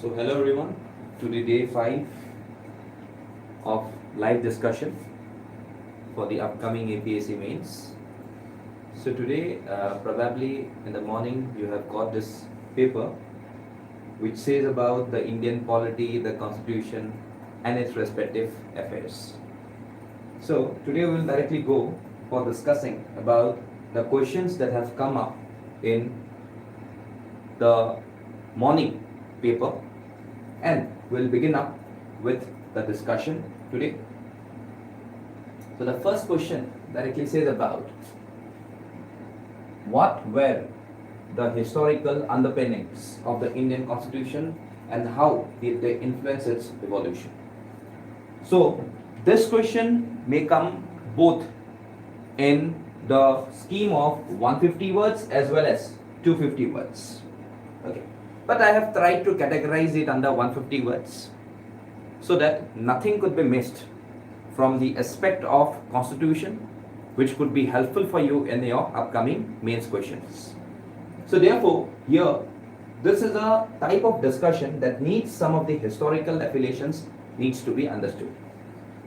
So hello everyone to the day 5 of live discussion for the upcoming APSC mains. So today probably in the morning you have got this paper which says about the Indian polity, the constitution and its respective affairs. So today we will directly go for discussing about the questions that have come up in the morning paper, and we'll begin up with the discussion today. So the first question directly says about what were the historical underpinnings of the Indian Constitution and how did they influence its evolution. So this question may come both in the scheme of 150 words as well as 250 words. Okay. But I have tried to categorize it under 150 words so that nothing could be missed from the aspect of constitution which could be helpful for you in your upcoming mains questions. So therefore, here this is a type of discussion that needs some of the historical affiliations needs to be understood.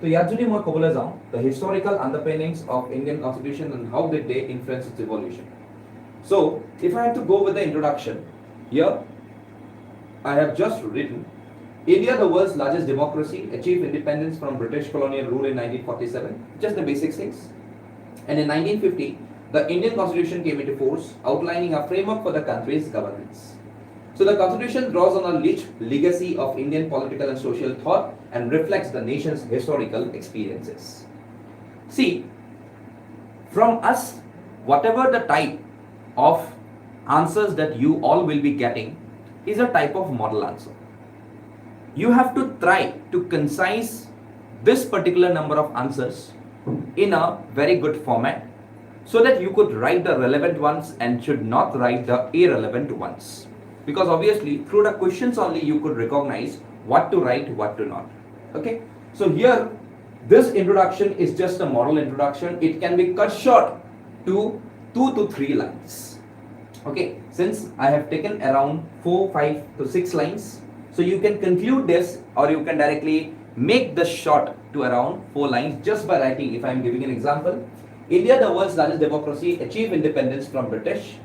So ইয়াত যদি মই ক'বলৈ যাওঁ the historical underpinnings of Indian Constitution and how did they influence its evolution. So if I had to go with the introduction, here I have just written India, the world's largest democracy, achieved independence from British colonial rule in 1947. Just the basic things. And in 1950, the Indian Constitution came into force, outlining a framework for the country's governance. So the Constitution draws on a rich legacy of Indian political and social thought and reflects the nation's historical experiences. See, from us, whatever the type of answers that you all will be getting is a type of model answer. You have to try to concise this particular number of answers in a very good format so that you could write the relevant ones and should not write the irrelevant ones. Because obviously through the questions only you could recognize what to write, what to not. Okay. So here this introduction is just a model introduction. It can be cut short to 2 to 3 lines. Okay. Since I have taken around 4, 5 to 6 lines, so you can conclude this or you can directly make this short to around 4 lines just by writing. If I am giving an example, India, the world's largest democracy, achieved independence from British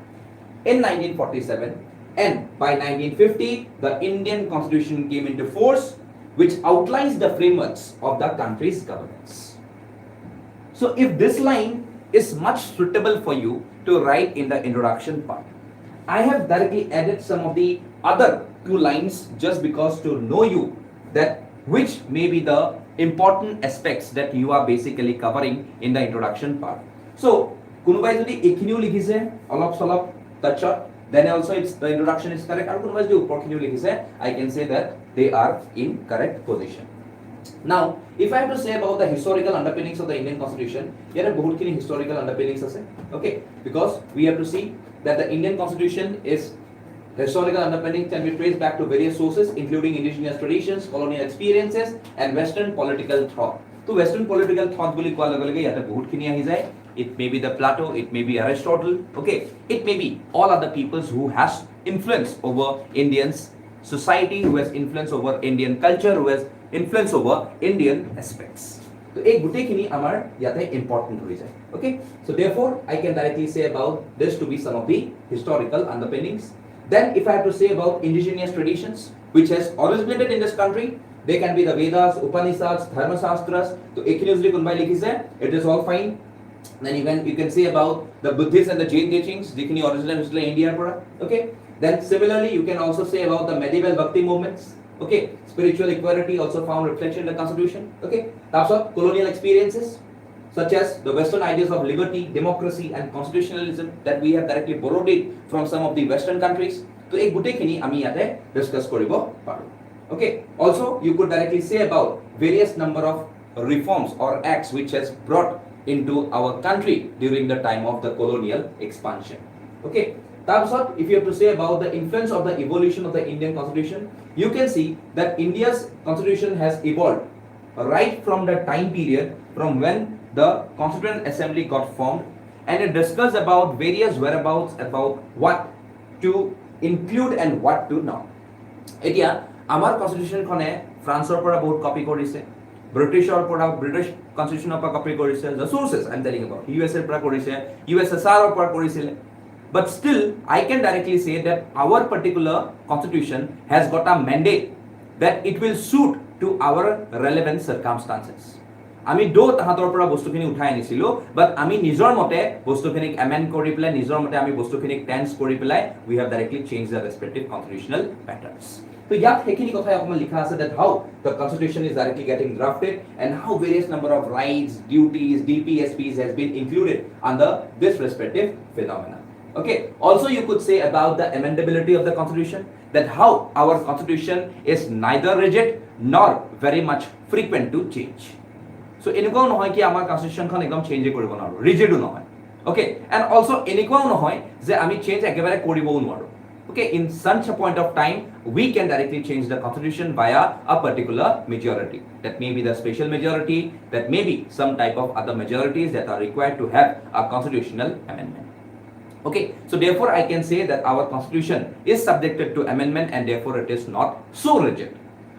in 1947. And by 1950, the Indian Constitution came into force, which outlines the frameworks of the country's governance. So if this line is much suitable for you to write in the introduction part, I have directly added some of the other 2 lines just because to know you that which may be the important aspects that you are basically covering in the introduction part. So, kunubai jodi ekhiniu likhise olop solop touch up, then also it's the introduction is correct. And kunubai jodi upor khiniu likhise, I can say that they are in correct position. Now, if I have to say about the historical underpinnings of the Indian Constitution, here are bahut kini historical underpinnings ase. Okay, because we have to see that the Indian Constitution is historical underpinning can be traced back to various sources including indigenous traditions, colonial experiences and Western political thought. So Western political thought boli koa lage lage yate bahut khini ahi jay. It may be the Plato, it may be Aristotle, okay, it may be all other peoples who has influence over Indians society, who has influence over Indian culture, who has influence over Indian aspects. So ek gute khini amar yate important hoi jay. Okay, so therefore I can directly say about this to be some of the historical underpinnings. Then if I have to say about indigenous traditions which has originated in this country, they can be the Vedas, Upanishads, Dharma Shastras. So ekhiniusli kunbai likhise, it is all fine. Then even you can say about the Buddhist and the Jain teachings, jikhini original is India pura. Okay. Then similarly you can also say about the medieval Bhakti movements. Okay. Spiritual equality also found reflection in the Constitution. Okay. Tapos colonial experiences such as the Western ideas of liberty, democracy and constitutionalism that we have directly borrowed it from some of the Western countries. So ek gute khini ami yate discuss koribo paru. Okay. Also you could directly say about various number of reforms or acts which has brought into our country during the time of the colonial expansion. Okay. Tapos if you have to say about the influence of the evolution of the Indian Constitution, you can see that India's Constitution has evolved right from the time period from when the Constituent Assembly got formed, and it discussed about various whereabouts about what to include and what to not. Etia amar Constitution khone Franceor pora bahut copy korise, Britishor pora British Constitution pora copy korise, the sources I am telling about USA pora korise, USSR pora korisile. But still I can directly say that our particular constitution has got a mandate that it will suit to our relevant circumstances. আমি দো তাহাঁতৰ পৰা বস্তুখিনি উঠাই আনিছিলো, but আমি নিজৰ মতে বস্তুখিনিক এমেন্ড কৰি পেলাই নিজৰ মতে আমি বস্তুখিনিক টেন্স কৰি পেলাই we have directly changed the respective constitutional patterns. So ইয়াত সেইখিনি কথাই অকমান লিখা আছে that how the constitution is directly getting drafted and how various number of rights, duties, DPSPs has been included under this respective phenomena. Okay, also you could say about the amendability of the constitution, that how our constitution is neither rigid nor very much frequent to change. So এনেকুৱাও নহয় কি আমাৰ কনস্টিটিউশনখন একদম change কৰিব নোৱাৰো, ৰিজিডো নহয়. Okay, and also এনেকুৱাও নহয় যে আমি চেঞ্জ একেবাৰে কৰিবও নোৱাৰো. Okay, in such a point of time we can directly change the constitution via a particular majority. That may be the special majority, that may be some type of other majorities that are required to have a constitutional amendment. Okay, so therefore I can say that our constitution is subjected to amendment and therefore it is not so rigid.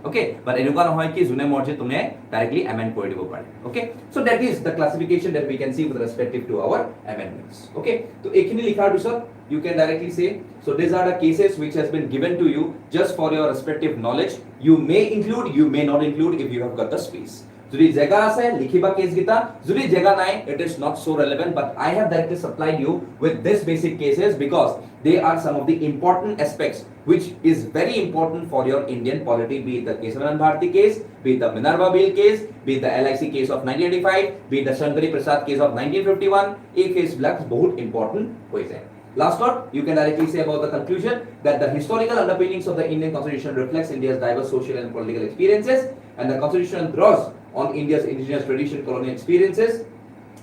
okay, but এনেকুৱা নহয় কি যোনে মৰ্জি তুমি directly amend কৰি দিব পাৰে, okay, so that is the classification that we can see with respective to our amendments, okay, so এইখিনি লিখাৰ পিছত you can directly say, so these are the cases which has been given to you just for your respective knowledge. You may include, you may not include if you have got the space. যদি জেগা আছে লিখিবা case গিতা, যদি জেগা নাই it is not so relevant, but I have directly supplied you with this basic cases because they are some of the important aspects which is very important for your Indian polity, be it the Kesavan Bharati case, be it the Minerva Bill case, be it the LIC case of 1985, be it the Shankari Prasad case of 1951. A case blacks बहुत important होई जाए. Last thought, you can directly say about the conclusion that the historical underpinnings of the Indian Constitution reflects India's diverse social and political experiences, and the Constitution draws on India's indigenous tradition, colonial experiences,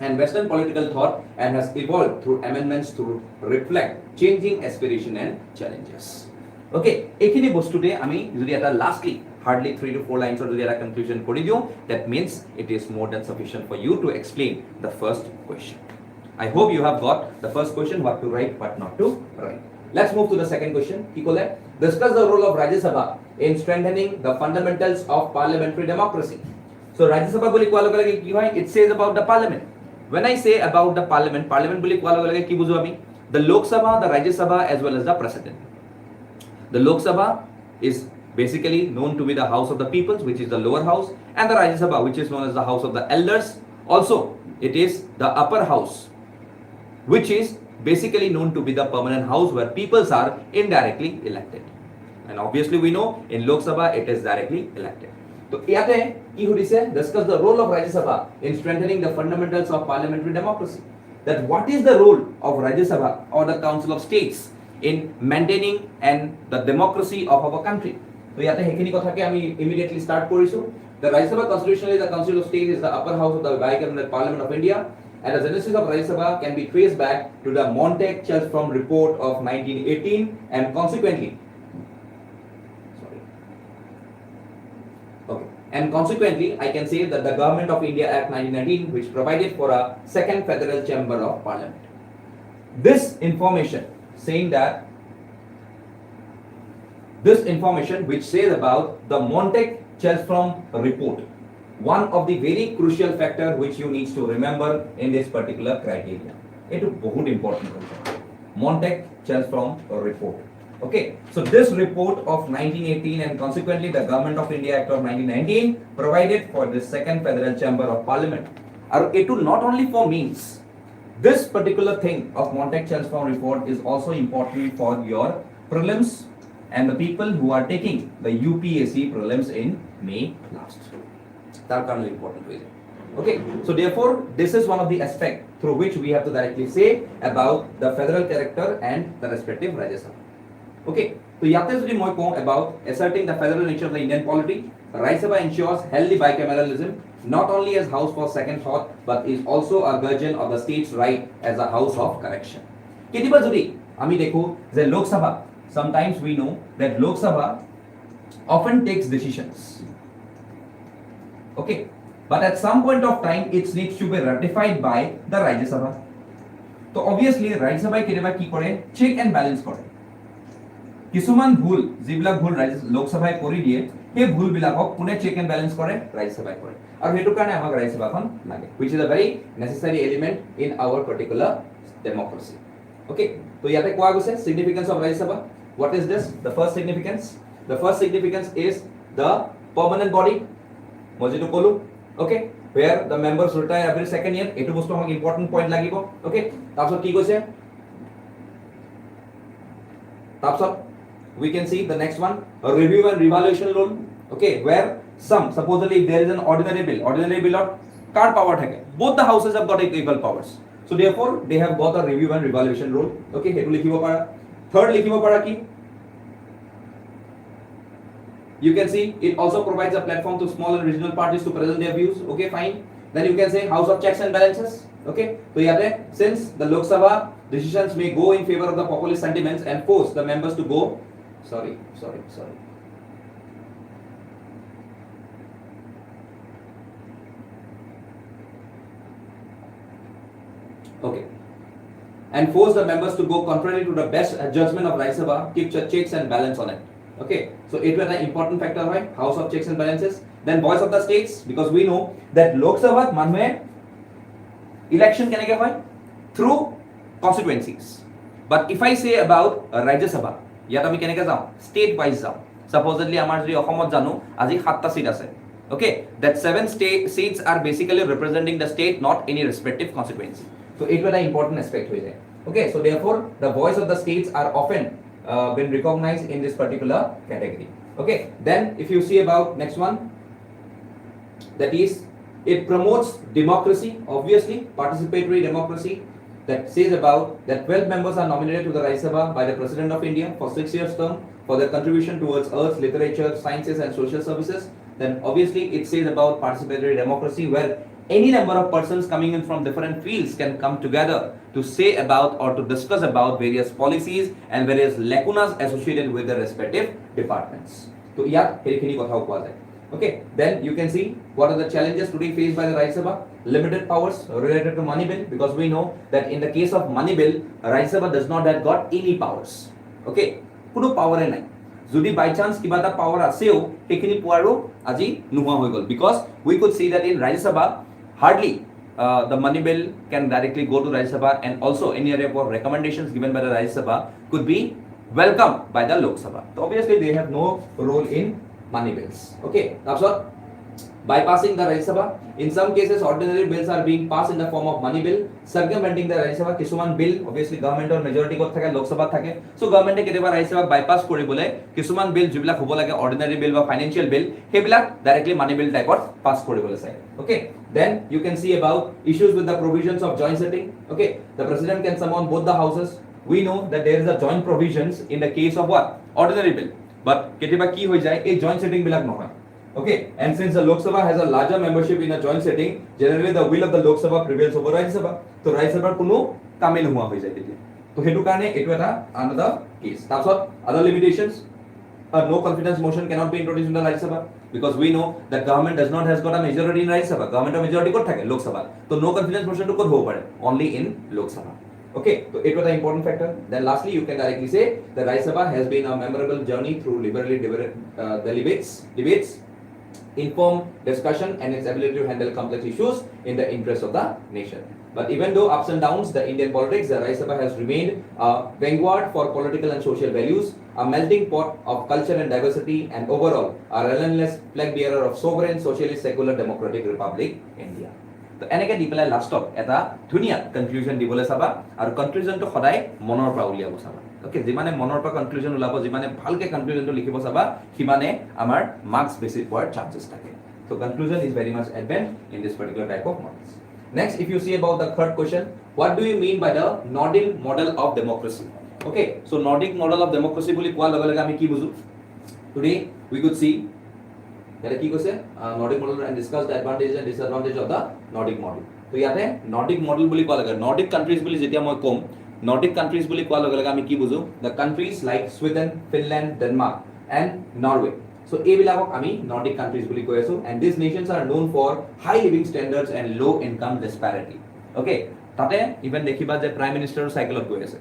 and Western political thought, and has evolved through amendments to reflect changing aspiration and challenges. Okay, এইখিনি বস্তুতে আমি যদি এটা lastly hardly 3 to 4 lines or যদি এটা conclusion কৰি দিও, that means it is more than sufficient for you to explain the first question. I hope you have got the first question, what to write, what not to write. Let's move to the second question. কি ক'লে? Discuss the role of Rajya Sabha in strengthening the fundamentals of parliamentary democracy. So Rajya Sabha বুলি কোৱাৰ লগে লগে কি হয়? It says about the parliament. When I say about the parliament, parliament বুলি কোৱাৰ লগে লগে কি বুজো আমি? The Lok Sabha, the Rajya Sabha as well as the president. The Lok Sabha is basically known to be the house of the peoples, which is the lower house, and the Rajya Sabha, which is known as the house of the elders. Also, it is the upper house, which is basically known to be the permanent house where peoples are indirectly elected. And obviously we know in Lok Sabha it is directly elected. So ইয়াতে কি সুধিছে, discuss the role of Rajya Sabha in strengthening the fundamentals of parliamentary democracy. That what is the role of Rajya Sabha or the Council of States in maintaining and the democracy of our country. So ইয়াতে সেইখিনি কথাকে আমি immediately start কৰিছো. The Rajya Sabha constitutionally the Council of States is the upper house of the bicameral Parliament of India. And the genesis of Rajya Sabha can be traced back to the Montague-Chelmsford report of 1918, and consequently, I can say that the Government of India Act 1919, which provided for a second federal chamber of parliament. This information which says about the Montague-Chelmsford report, one of the very crucial factor which you need to remember in this particular criteria. It is very important. Montague-Chelmsford report. Okay, so this report of 1918 and consequently the Government of India Act of 1919 provided for the second federal chamber of parliament. It will not only for means. This particular thing of Montague-Chelmsford report is also important for your prelims and the people who are taking the UPSC prelims in May last. That kind of important way. Okay, so therefore this is one of the aspects through which we have to directly say about the federal character and the respective Rajya Sabha. Okay, so ইয়াতে যদি মই কওঁ about asserting the federal nature of the Indian polity, Rajya Sabha ensures healthy bicameralism not only as house for second thought but is also a guardian of the state's right as a house of correction. কেতিয়াবা যদি আমি দেখো যে Lok Sabha, sometimes we know that Lok Sabha often takes decisions. Okay, but at some point of time it needs to be ratified by the Rajya Sabha. So obviously Rajya Sabha কেতিয়াবা কি কৰে, check and balance কৰে. কিছুমান ভুল যিবিলাক ভুল লোক সভাই কৰি দিয়ে, সেই ভুল বিলাকক কোনে চেক এন্ড ব্যালেন্স কৰে, Rajya Sabha কৰে। আৰু হেতু কাৰণে আমাক Rajya Sabhaখন লাগে, which is a very necessary element in our particular democracy. Okay, so ইয়াতে কোৱা গৈছে significance of Rajya Sabha. What is this? The first significance is the permanent body. মই যেটো কলো, okay, where the members retire every second year. এটো বস্তু আমাক important point লাগিব। Okay, তাৰপিছত কি কৈছে, তাৰপিছত we can see the next one, a review and revaluation rule. Okay, where supposedly if there is an ordinary bill or card power thake, both the houses have got equal powers, so therefore they have got a review and revaluation rule. Okay, hetu likhibo para. Third likhibo para ki, you can see it also provides a platform to small and regional parties to present their views. Okay, fine. Then you can say house of checks and balances. Okay, so yate since the Lok Sabha decisions may go in favor of the populist sentiments and force the members to go sorry okay, and force the members to go contrary to the best judgment of Rajya Sabha, keep checks and balance on it. Okay, so it was an important factor hoy house of checks and balances. Then voice of the states, because we know that Lok Sabha manhe election keneke hoy through constituencies. But if I say about Rajya Sabha, ইয়াত আমি কেনেকে যাওঁ state wise যাওঁ. Supposedly আমাৰ যদি অসমত জানো আজি 7টা সিট আছে. Okay, that 7 state seats are basically representing the state, not any respective constituency. So it was an important aspect হৈ যায়. Okay, so therefore the voice of the states are often been recognized in this particular category. Okay, then if you see about next one, that is it promotes democracy, obviously participatory democracy, that says about that 12 members are nominated to the Rajya Sabha by the President of India for 6 years term for their contribution towards arts, literature, sciences and social services. Then obviously it says about participatory democracy, where any number of persons coming in from different fields can come together to say about or to discuss about various policies and various lacunas associated with the respective departments. So yeah, herekhini kotha koa jay. Okay, then you can see what are the challenges today faced by the Rajya Sabha. Limited powers related to money bill, because we know that in the case of money bill, Rajya Sabha does not have got any powers. Okay, কোনো power নাই. যদি by chance কিবা এটা power আছেও সেইখিনি পোৱাৰো আজি নোহোৱা হৈ গ'ল, because we could see that in Rajya Sabha hardly the money bill can directly go to Rajya Sabha, and also any other recommendations given by the Rajya Sabha could be welcomed by the Lok Sabha. So obviously they have no role in money bills. Okay, that's what bypassing the Rajya Sabha. In some cases ordinary bills are being passed in the form of money bill, circumventing the Rajya Sabha. Kisuman bill obviously government or majority kot thake Lok Sabha thake, so government e keteba Rajya Sabha bypass koribole kisuman bill jibilak hobo lage ordinary bill ba financial bill hebilak directly money bill type of pass koribole sai. Okay, then you can see about issues with the provisions of joint sitting. Okay, the president can summon both the houses. We know that there is a joint provisions in the case of what ordinary bill, but keteba ki hoi jay ei joint sitting bilak nohoy. Okay, and since the Lok Sabha has a larger membership in a joint setting, generally the will of the Lok Sabha prevails over Rajya Sabha. So Rajya Sabha কোনো কামে নোহোৱা হৈ যায় তেতিয়া. তো হেতু কাৰণে এটো এটা another case. That's what other limitations. No confidence motion cannot be introduced in the Rajya Sabha, because we know that government does not has got a majority in Rajya Sabha. Government of majority ক'ত থাকে Lok Sabha. So no confidence motion to ক'ত হ'ব পাৰে only in Lok Sabha. Okay, so it was an important factor. Then lastly you can directly say the Rajya Sabha has been a memorable journey through liberally debates, informed discussion and its ability to handle complex issues in the interest of the nation. But even though ups and downs the Indian politics, the Rajya Sabha has remained a vanguard for political and social values, a melting pot of culture and diversity, and overall a relentless flag bearer of sovereign, socialist, secular, democratic Republic India. তো এনেকে দি পেলাই লাষ্টত এটা ধুনীয়া conclusion দিবলৈ চাবা, আৰু কনক্লুজনটো সদায় মনৰ পৰা উলিয়াব চাবা। ওকে, যিমানে মনৰ পৰা কনক্লুজন ওলাব, যিমানে ভালকে কনক্লুজনটো লিখিব চাবা, সিমানে আমাৰ মাৰ্কস বেছি পোৱাৰ চান্সেছ থাকে। So conclusion is very much advanced in this particular type of models. Next, if you see about the third question, what do you mean by the Nordic model of democracy? Okay, so Nordic model of democracy বুলি কোৱাৰ লগে লগে আমি কি বুজো? Today we could see that কি কৈছে Nordic model and discuss the advantages and disadvantages of the Nordic model. তো ইয়াতে Nordic model বুলি কোৱাৰ লগে Nordic countries বুলি যেতিয়া মই কম, Nordic countries বুলি কোৱাৰ লগে লগে আমি কি বুজো? The countries like Sweden, Finland, Denmark and Norway. So এইবিলাকক আমি Nordic countries বুলি কৈ আছো, and these nations are known for high living standards and low income disparity. Okay, তাতে ইভেন দেখিবা যে প্ৰাইম মিনিষ্টাৰৰ সাইকেলত গৈ আছে।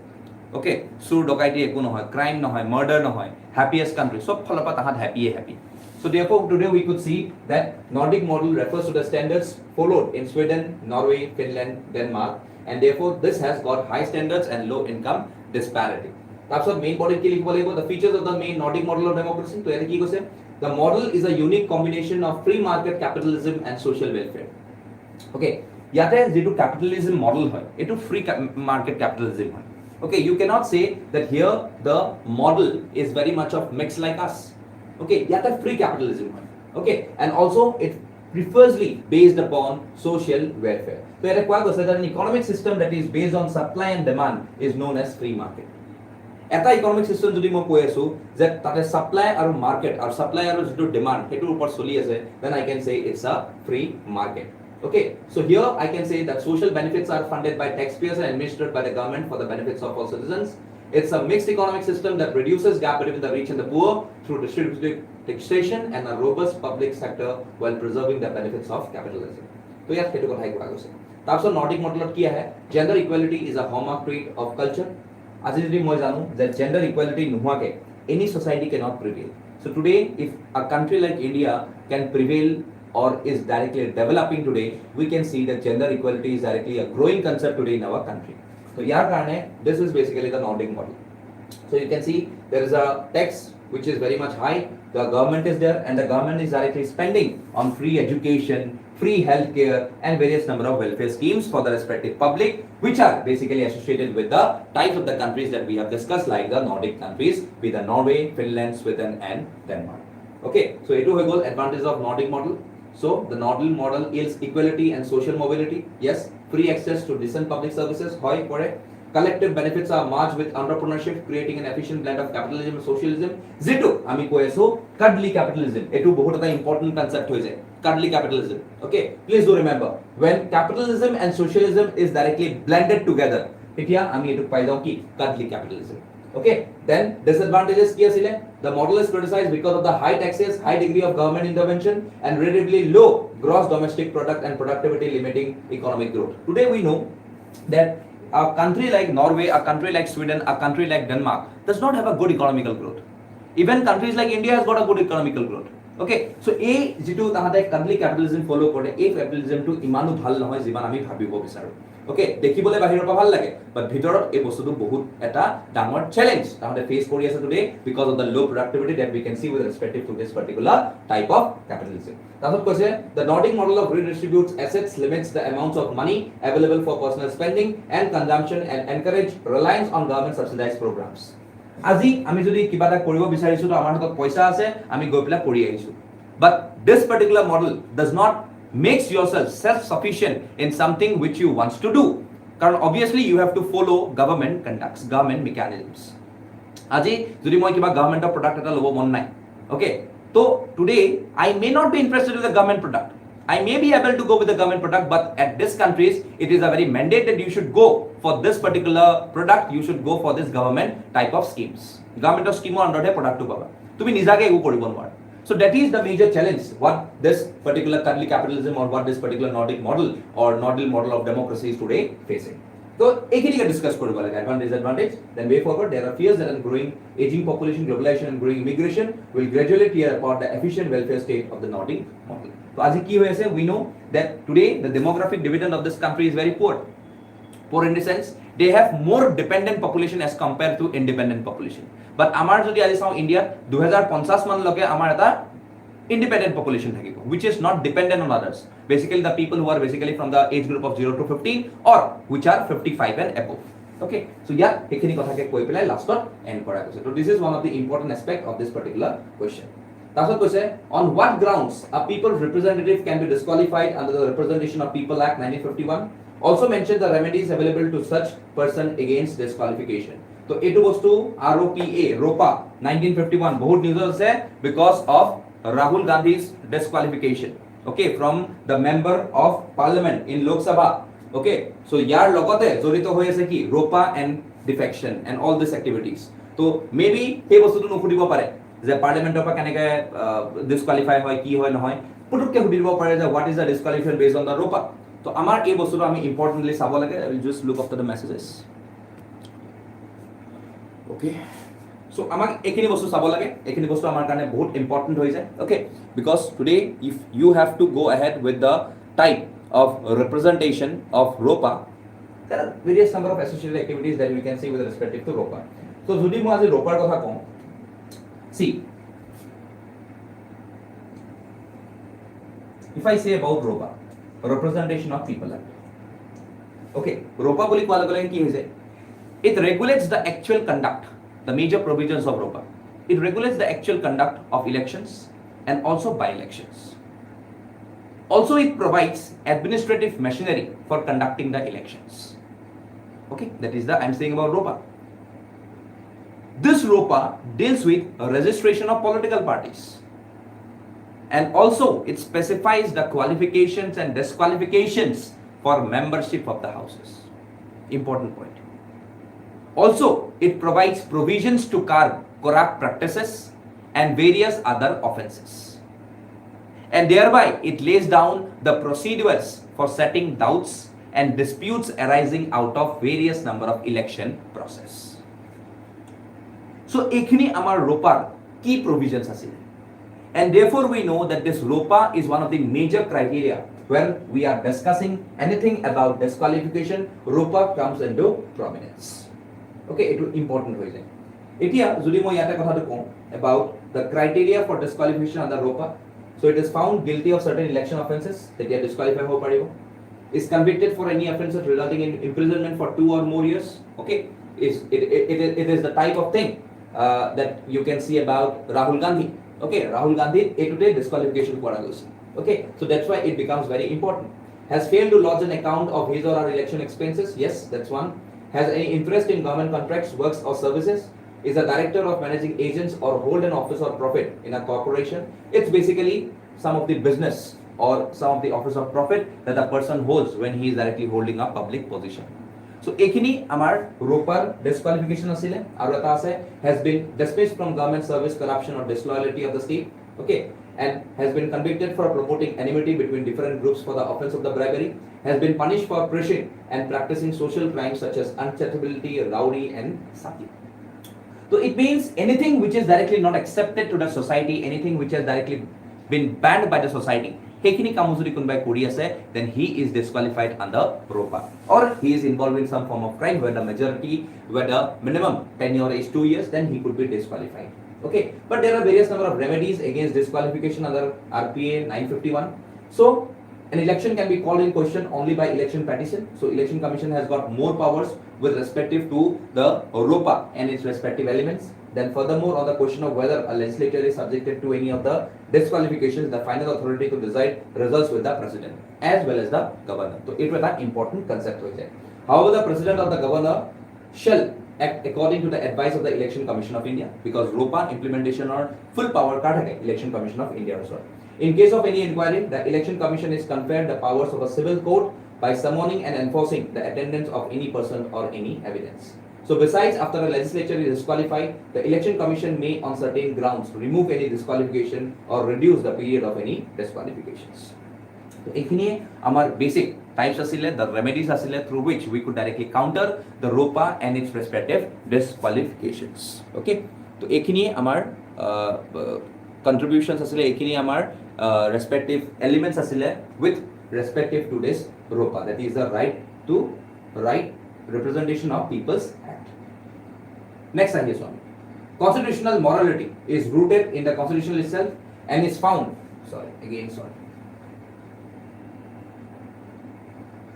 Okay, চুৰ ডকাইতি একো নহয়, ক্ৰাইম নহয়, মাৰ্ডাৰ নহয়, হ্যাপিয়েষ্ট কান্ট্ৰি, সব ফালৰ পৰা তাহাত happy. So therefore today we could see that Nordic model refers to the standards followed in Sweden, Norway, Finland, Denmark, and therefore this has got high standards and low income disparity. That's what main body ki likhbo lagbo, the features of the main Nordic model of democracy. To ene ki koise, the model is a unique combination of free market capitalism and social welfare. Okay, yate jetu capitalism model hoy, etu free market capitalism hoy. Okay, you cannot say that here the model is very much of mixed like us. Okay, yate free capitalism hoy. Okay, and also it preferably based upon social welfare. So yate koa goise that an economic system that is based on supply and demand is known as free market. এটা economic system যদি মই কৈ আছো যে তাতে supply আৰু market আৰু supply আৰু যেটো ডিমান্ড হেটোৰ ওপৰত চলি আছে, then I can say it's a free market. Okay, so here I can say that social benefits are funded by taxpayers and administered by the government for the benefits of all citizens. It's a mixed economic system that reduces gap between the rich and the poor through distributive taxation and a robust public sector while preserving the benefits of capitalism. তো ইয়াত হেটো কথাই কোৱা গৈছে। তাৰপিছত Nordic মডেলত কি আহে? Gender equality is a hallmark trait of culture. আজি যদি মই জানো যে জেন্ডাৰ ইকুৱেলিটি নোহোৱাকে any society cannot prevail. So today, if a country like India can prevail or is directly developing today, we can see that gender equality is directly a growing concept today in our country. So this is basically the Nordic model. So you can see there is a tax which is very much high. The government is there and the government is directly spending on free education, free healthcare and various number of welfare schemes for the respective public, which are basically associated with the types of the countries that we have discussed, like the Nordic countries, with the Norway, Finland, Sweden and Denmark. Okay, so it will advantage of Nordic model. So the Nordic model is equality and social mobility. Yes, free access to decent public services. Hoy correct. Collective benefits are merged with entrepreneurship, creating an efficient blend of capitalism and socialism. Zitu, ami koeso, cuddly capitalism. Etu bahut eta important concept hoy jay. Cuddly capitalism. Okay, please do remember, when capitalism and socialism is directly blended together, etia ami etu pai jao ki cuddly capitalism. Okay, then disadvantages ki asile. The model is criticized because of the high taxes, high degree of government intervention, and relatively low gross domestic product and productivity, limiting economic growth. Today we know that a country like Norway, a country like Sweden, a country like Denmark does not have a good economical growth. Even countries like India has got a good economical growth. Okay, so a jitu tahate cuddly capitalism follow kore, a capitalism to imanu bhal nohoy jiban ami bhabibo bisaru. Okay, dekhibole bahiror pa bhal lage, but bhitorot ei bostu bahut eta dangor challenge tahate face kori ase today because of the low productivity that we can see with respect to this particular type of capitalism. That's what the Nordic model of redistributes assets, limits the amounts of money available for personal spending and consumption, and encourage reliance on government subsidized programs. আজি আমি যদি কিবা এটা কৰিব বিচাৰিছো তো আমাৰ হাতত পইচা আছে, আমি গৈ পেলাই কৰি আহিছো. But this particular model does not makes yourself self-sufficient in something which you wants to do. Because obviously you have to follow government conducts, government mechanisms. আজি যদি মই কিবা government product এটা লব মন নাই, okay, so today I may not be interested in the government product. I may be able to go with the government product, but at this countries it is a very mandate that you should go for this particular product, you should go for this government type of schemes. Government of scheme under the product to baba tumi nijage ego koribo nwara. So that is the major challenge what this particular cuddly capitalism or what this particular Nordic model or Nordic model of democracy is today facing. So ekini ka discuss koribo lage advantage disadvantage, then way forward there are fears that a growing aging population, globalization and growing immigration will gradually tear apart the efficient welfare state of the Nordic model. So as ki hoye ase, we know that today the demographic dividend of this country is very poor. Poor in the sense they have more dependent population as compared to independent population. But amar jodi aji sao India 2050 man loke amar eta independent population thakibo, which is not dependent on others. Basically the people who are basically from the age group of 0 to 15 or which are 55 and above. Okay, so yeah, ekhini kotha ke koi pelai last dot end kora hoise. So this is one of the important aspect of this particular question. That's what say, on what grounds a people's representative can be disqualified under the Representation of People Act 1951? Also mention the remedies available to such person against disqualification. So etu bostu ROPA 1951 bahut news ase because of Rahul Gandhi's disqualification, okay, from the member of parliament in Lok Sabha. Okay, so yar logote jorito hoye ase ki ROPA and defection and all these activities. So maybe he bostu tu nufudibo pare যে পার্লামেন্টৰ পৰা কেনেকৈ ডিসকুৱালিফাই হয়, কি হয় নহয়, পুটুককৈ সুধিব পাৰে যে what is the disqualification based on the RoPA. তো আমাৰ এই বস্তুটো আমি ইম্পৰ্টেন্টলি চাব লাগে. I will just look after the messages. Okay, so আমাক এইখিনি বস্তু চাব লাগে. এইখিনি বস্তু আমাৰ কাৰণে বহুত ইম্পৰ্টেন্ট হৈ যায়. Okay, because today if you have to go ahead with the type of representation of ROPA, there are various number of associated activities that we can see with respect to ROPA. So যদি মই আজি ROPAৰ কথা কওঁ, see, if I say about ROPA, Representation of People Act, okay, ROPA boli koa lage ki hoise, it regulates the actual conduct, the major provisions of ROPA. It regulates the actual conduct of elections and also by-elections. Also it provides administrative machinery for conducting the elections. Okay, that is the I'm saying about ROPA. This ROPA deals with registration of political parties, and also it specifies the qualifications and disqualifications for membership of the houses. Important point. Also, it provides provisions to curb corrupt practices and various other offences, and thereby it lays down the procedures for setting doubts and disputes arising out of various number of election process. So এইখিনি আমাৰ ROPA key provisions আছিল. And therefore we know that this ROPA is one of the major criteria when we are discussing anything about disqualification. ROPA comes into prominence. Okay, it is important হৈ যায়. এতিয়া যদি মই ইয়াতে কথাটো কওঁ about the criteria for disqualification under ROPA. So it is found guilty of certain election offences, তেতিয়া disqualify হ'ব পাৰিব. Is convicted for any offences resulting in imprisonment for 2 or more years. Okay, it is the type of thing that you can see about Rahul Gandhi. Okay, Rahul Gandhi a disqualification kora goise. Okay, so that's why it becomes very important. Has failed to lodge an account of his or her election expenses. Yes, that's one. Has any interest in government contracts, works or services. Is a director of managing agents or hold an office or profit in a corporation. It's basically some of the business or some of the office of profit that a person holds when he is directly holding a public position. So এইখিনি আমাৰ ROPAৰ disqualification আছিলে আৰু এটা আছে has been dismissed from government service, corruption or disloyalty of the state. Okay, and has been convicted for promoting enmity between different groups for the offense of the bribery. Has been punished for preaching and practicing social crimes such as uncharitability, rowdy and sati. So it means anything which is directly not accepted to the society, anything which has directly been banned by the society, সেইখিনি কাম যদি কোনোবাই কৰি আছে, then he is disqualified under ROPA, or he is involved in some form of crime where the minimum tenure is 2 years, then he could be disqualified. Okay, but there are various number of remedies against disqualification under RPA 951. So an election can be called in question only by election petition. So election commission has got more powers with respective to the ROPA and its respective elements. Then furthermore, on the question of whether a legislature is subjected to any of the disqualifications, the final authority to decide results with the president as well as the governor. So it was an important concept. However, the president or the governor shall act according to the advice of the Election Commission of India, because ROPA implementation or full power kathake Election Commission of India also. In case of any inquiry, the Election Commission is conferred the powers of a civil court by summoning and enforcing the attendance of any person or any evidence. So besides, after a legislature is disqualified, the Election Commission may on certain grounds remove any disqualification or reduce the period of any disqualifications. So এইখিনিয়ে আমাৰ basic types asile, the remedies asile through which we could directly counter the ROPA and its respective disqualifications. Okay, so এইখিনিয়ে আমাৰ contributions asile, এইখিনিয়ে আমাৰ respective elements asile with respective to this ROPA, that is the right representation of people's act. Next I hear one. Constitutional morality is rooted in the constitution itself and is found,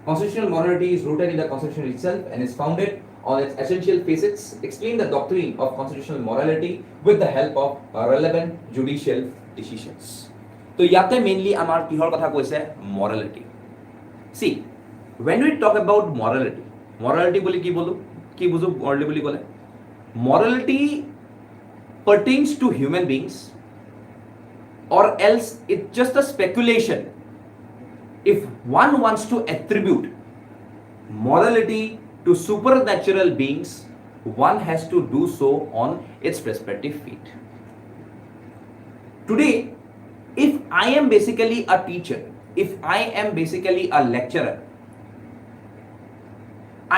constitutional morality is rooted in the constitution itself and is founded on its essential facets. Explain the doctrine of constitutional morality with the help of relevant judicial decisions. So ইয়াতে mainly আমাৰ কিহৰ কথা কৈছে? Morality. See, when we talk about morality বুলি কি বলো? কি বুঝো morality বুলি ক'লে? Morality pertains to human beings, or else it's just a speculation. If one wants to attribute morality to supernatural beings, one has to do so on its respective feet. Today, if I am basically a teacher, if I am basically a lecturer,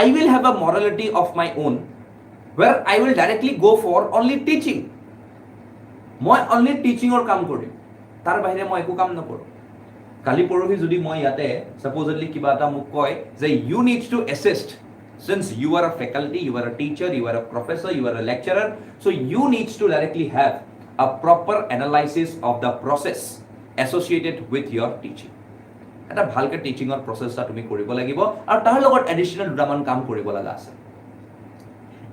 I will have a morality of my own where I will directly go for only teaching. মই only teaching or কাম কৰিম, তাৰ বাহিৰে মই একো কাম নকৰোঁ. কালি পৰহি যদি মই ইয়াতে supposedly কিবা এটা মোক কয় যে you need to assist, since you are a faculty, you are a teacher, you are a professor, you are a lecturer, so you need to directly have a proper analysis of the process associated with your teaching. এটা ভালকে টিচিঙৰ প্ৰচেছটা তুমি কৰিব লাগিব আৰু তাৰ লগত additional দুটামান কাম কৰিব লগা আছে.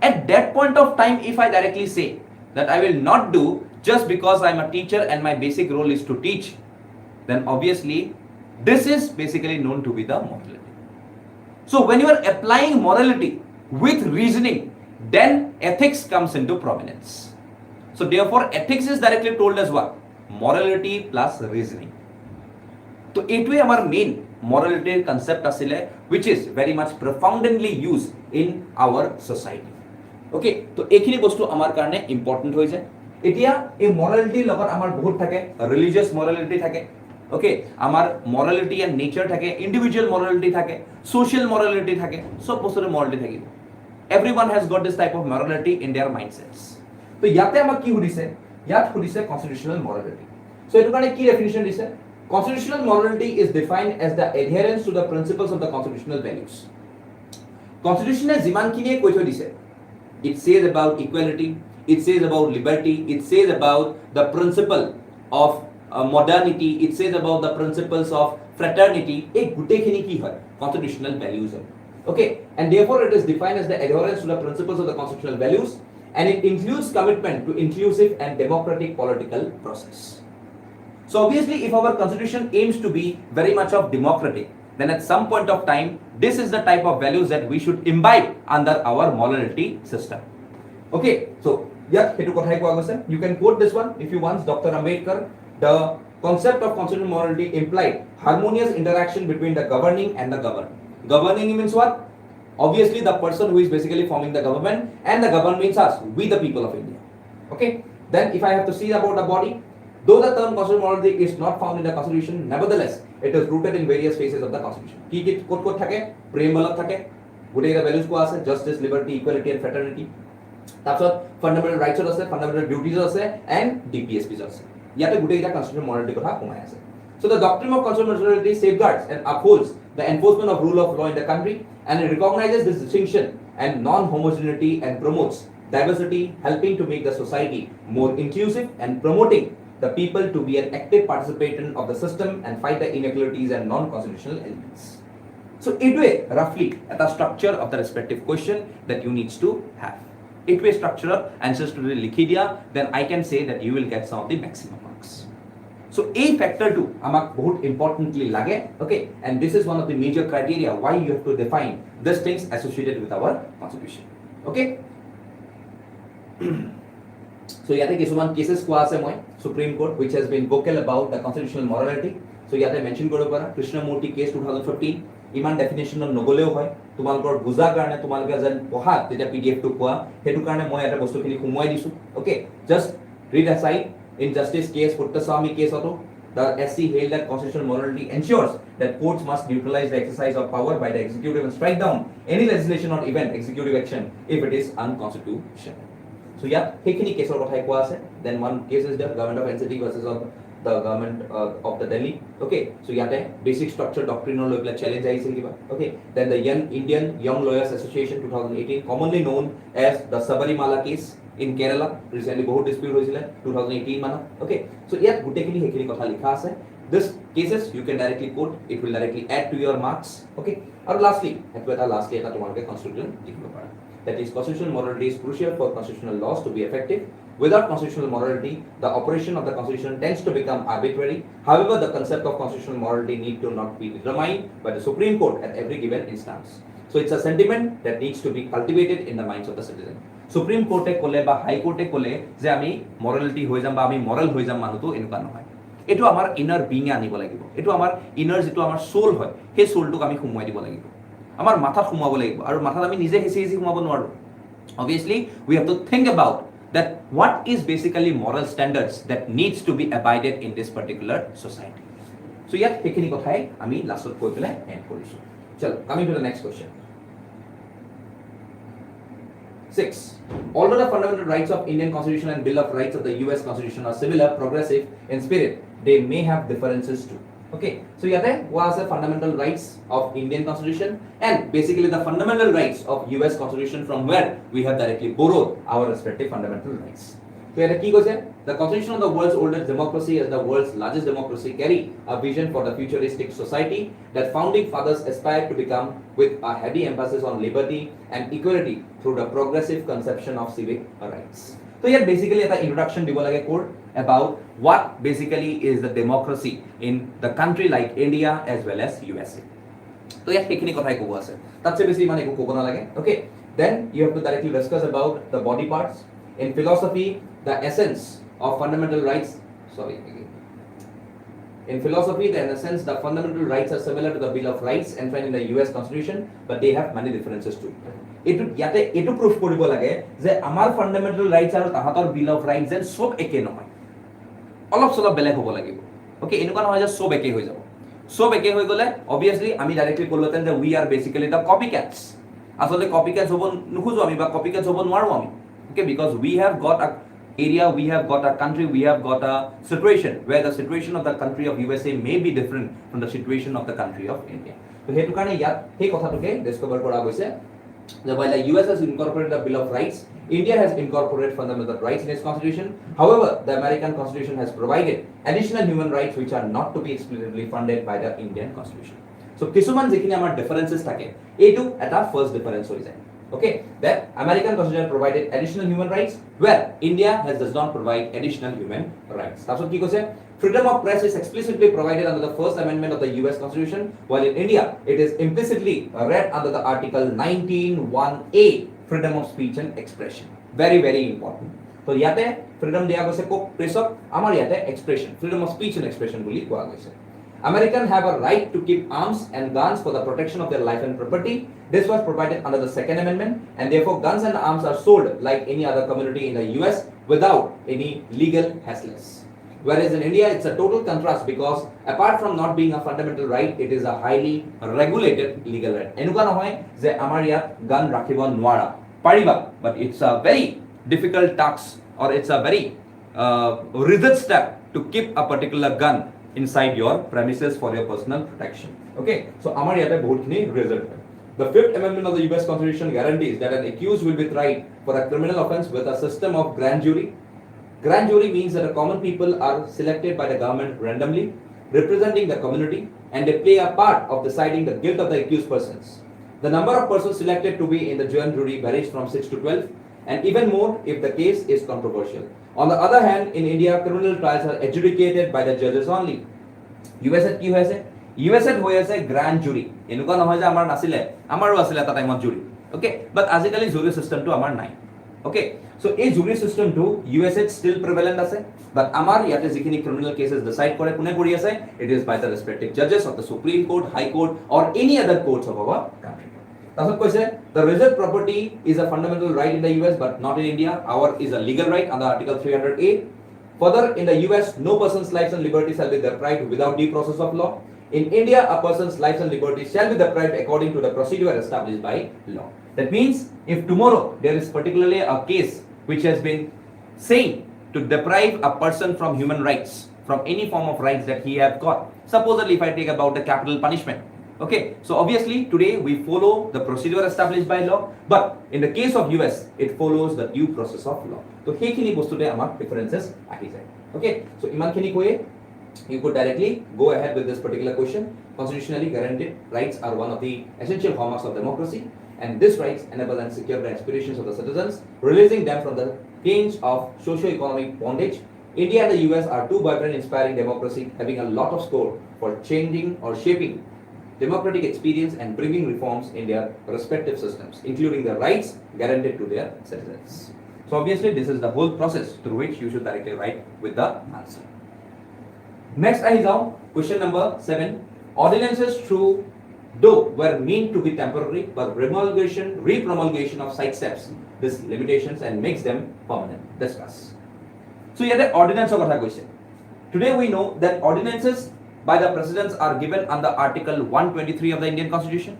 At that point of time, if I directly say that I will not do just because I am a teacher and my basic role is to teach, then obviously this is basically known to be the morality. So when you are applying morality with reasoning, then ethics comes into prominence. So therefore ethics is directly told as what? Morality plus reasoning. So এইটোৱে আমাৰ main morality concept asile, which is very much profoundly used in our society. Okay, so এইখিনি বস্তু আমাৰ কাৰণে important হৈ যায়. এতিয়া এই morality লগত আমাৰ বহুত থাকে, religious morality থাকে. Okay, আমাৰ morality and nature থাকে, individual morality থাকে, social morality থাকে, সব বস্তুৰে morality থাকিব. Everyone has got this type of morality in their mindsets. তো ইয়াতে আমাক কি সুধিছে ইয়াত সুধিছে কনস্টিটিউশনাল মৰালিটি সো এটো কাৰণে কি ডেফিনিশন দিছে constitutional morality is defined as the adherence to the principles of the constitutional values constitution e jiman kini koi thoi dise it says about equality it says about liberty it says about the principle of modernity it says about the principles of fraternity ei gute khini ki hoy constitutional values hoy okay and therefore it is defined as the adherence to the principles of the constitutional values and it includes commitment to inclusive and democratic political process so obviously if our constitution aims to be very much of democratic then at some point of time this is the type of values that we should imbibe under our morality system okay so yeah hetu kothai koa goise you can quote this one if you want Dr. Ambedkar the concept of constitutional morality implied harmonious interaction between the governing and the governed governing means what obviously the person who is basically forming the government and the government means us we the people of India okay then if I have to see about the body though the term constitutional morality is not found in the constitution nevertheless it is rooted in various phases of the constitution ki ki kot thake preamble thake gute the values ko ase justice liberty equality and fraternity tarpot fundamental rights ase fundamental duties ase and DPSPs ase yate gute eta constitutional morality kotha komai ase so the doctrine of constitutional morality safeguards and upholds the enforcement of rule of law in the country and it recognizes this distinction and non-homogeneity and promotes diversity helping to make the society more inclusive and promoting the people to be an active participant of the system and fight the inequalities and non-constitutional elements. So it way roughly at the structure of the respective question that you needs to have. It way structure answers to the likhidia then I can say that you will get some of the maximum marks. So a factor too amak bahut importantly lage okay and this is one of the major criteria why you have to define these things associated with our constitution. Okay. So yate kisuman cases ko ase moi Supreme Court which has been vocal about the constitutional morality so yate mention koribo para Krishnamurti case 2015 iman definition nogoleo hoy tumalkor buja karone tumalke jan poha teta PDF to koa hetu karone moi eta bostu khini khumoi disu okay just read aside in justice case Puttaswamy case auto the SC held that constitutional morality ensures that courts must neutralize the exercise of power by the executive and strike down any legislation or even executive action if it is unconstitutional. So yeah, hekhini case or kothai koa ase then one case is the government of NCT versus of the government of the Delhi okay so yate basic structure doctrine or local challenge aise kiba okay then the Indian Young Lawyers Association 2018 commonly known as the Sabarimala case in Kerala recently bahut dispute hoisile 2018 mana okay so yat gute kini hekhini kotha likha ase this cases you can directly quote it will directly add to your marks okay or lastly eta tomaloke constitution likhibo para that is constitutional morality is crucial for constitutional laws to be effective without constitutional morality the operation of the constitution tends to become arbitrary however the concept of constitutional morality need to not be determined by the Supreme Court at every given instance so it's a sentiment that needs to be cultivated in the minds of the citizen Supreme Court e kole ba High Court e kole je ami morality hoi jam ba ami moral hoi jam manu to enuka nohoy etu amar inner being e anibo lagibo etu amar inner jitu amar soul hoy he soul tuk ami khumoi dibo lagibo amar matha khumabo lagibo aru matha ami nije hesi khumabo noaru obviously we have to think about that what is basically moral standards that needs to be abided in this particular society so yet hekhini kothai ami last koi pele end korisu chalo coming to the next question 6 although the fundamental rights of Indian Constitution and Bill of Rights of the US Constitution are similar progressive in spirit they may have differences too okay so yate was the fundamental rights of Indian Constitution and basically the fundamental rights of US Constitution from where we have directly borrowed our respective fundamental rights so yate ki koise the constitution of the world's oldest democracy as the world's largest democracy carry a vision for the futuristic society that founding fathers aspired to become with a heavy emphasis on liberty and equality through the progressive conception of civic rights so here basically eta introduction dibo lage code about what basically is the democracy in the country like India as well as USA so here hekhini kothai kobo ase tatse beshi mane eko kobo na lage okay then you have to directly discuss about the body parts in philosophy the essence of fundamental rights in philosophy the essence the fundamental rights are similar to the Bill of Rights enshrined in the US Constitution but they have many differences too etu yate etu proof koribo lage je amar fundamental rights aru tahator Bill of Rights and sob eke nohoy অলপ চলপ বেলেগ হ'ব লাগিব ওকে এনেকুৱা নহয় যে সব একে হৈ যাব সব একে হৈ গলে obviously আমি ডাইৰেক্টলি কলতেন যে we are basically the copycats আসলে copycats হ'ব নুখুজো আমি বা copycats হ'ব নোৱাৰো আমি okay because we have got a area, we have got a country, we have got a situation where the situation of the country of USA may be different from the situation of the country of India. So সেইটো কাৰণে ইয়াত সেই কথাটোকে ডিসকভাৰ কৰা গৈছে that while the US has incorporated the Bill of Rights, India has incorporated fundamental rights in its constitution. However, the American constitution has provided additional human rights which are not to be explicitly funded by the Indian constitution. So কিছুমান যিখিনি আমাৰ ডিফাৰেন্সেস থাকে এইটো এটা first difference হৈ যায়. Okay, that American constitution provided additional human rights where India does not provide additional human rights. তাৰপিছত কি কৈছে freedom of press is explicitly provided under the first amendment of the US constitution, while in India it is implicitly read under the article 19(1)(a) freedom of speech and expression. Very very important. So ইয়াতে freedom দিয়া গৈছে cock প্ৰেছক, আমাৰ ইয়াতে expression, freedom of speech and expression বুলি কোৱা গৈছে. Americans have a right to keep arms and guns for the protection of their life and property. This was provided under the Second Amendment, and therefore guns and arms are sold like any other community in the US without any legal hassles. Whereas in India, it's a total contrast because apart from not being a fundamental right, it is a highly regulated legal right. Enuka nohoy je amar yat gun rakhibo nwara pariba, but it's a very difficult task or it's a very rigid step to keep a particular gun inside your premises for your personal protection. Okay, so amar yate bahut khini rigid. The Fifth Amendment of the US Constitution guarantees that an accused will be tried for a criminal offense with a system of grand jury. Grand jury means that the common people are selected by the government randomly, representing the community, and they play a part of deciding the guilt of the accused persons. The number of persons selected to be in the grand jury varies from 6 to 12, and even more if the case is controversial. On the other hand, in India, criminal trials are adjudicated by the judges only. USA কি হয়েছে? USA হৈ আছে grand jury. এনেকুৱা নহয় যে আমাৰ নাছিলে, আমাৰো আছিল এটা টাইমত jury. Okay, but আজিকালি jury system টো আমাৰ নাই. Okay, so এই jury system টো USA still prevalent আছে, but আমাৰ ইয়াতে যিখিনি criminal cases decide কৰে কোনে কৰি আছে, it is by the respective judges of the Supreme Court, High Court or any other courts of our country. তাৰপিছত কৈছে the reserved property is a fundamental right in the US but not in India. Our is a legal right under Article 300(a). Further, in the US, no person's lives and liberty shall be deprived without due process of law. In India, a person's lives and liberty shall be deprived according to the procedure established by law. That means, if tomorrow there is particularly a case which has been saying to deprive a person from human rights, from any form of rights that he have got, supposedly if I take about the capital punishment, okay, so obviously today we follow the procedure established by law, but in the case of US, it follows the due process of law. So hekhini bostute amar differences ahi jay. Okay, so iman khini koye you could directly go ahead with this particular question. Constitutionally guaranteed rights are one of the essential hallmarks of democracy, and these rights enable and secure the aspirations of the citizens, releasing them from the chains of socio-economic bondage. India and the US are two vibrant, inspiring democracy, having a lot of scope for changing or shaping democratic experience and bringing reforms in their respective systems, including the rights guaranteed to their citizens. So obviously, this is the whole process through which you should directly write with the answer. Next, I now question number 7. Ordinances through though were meant to be temporary, but repromulgation of sidesteps these limitations and makes them permanent. Discuss. So here the ordinance of kotha koise. Today we know that ordinances by the presidents are given under Article 123 of the Indian Constitution,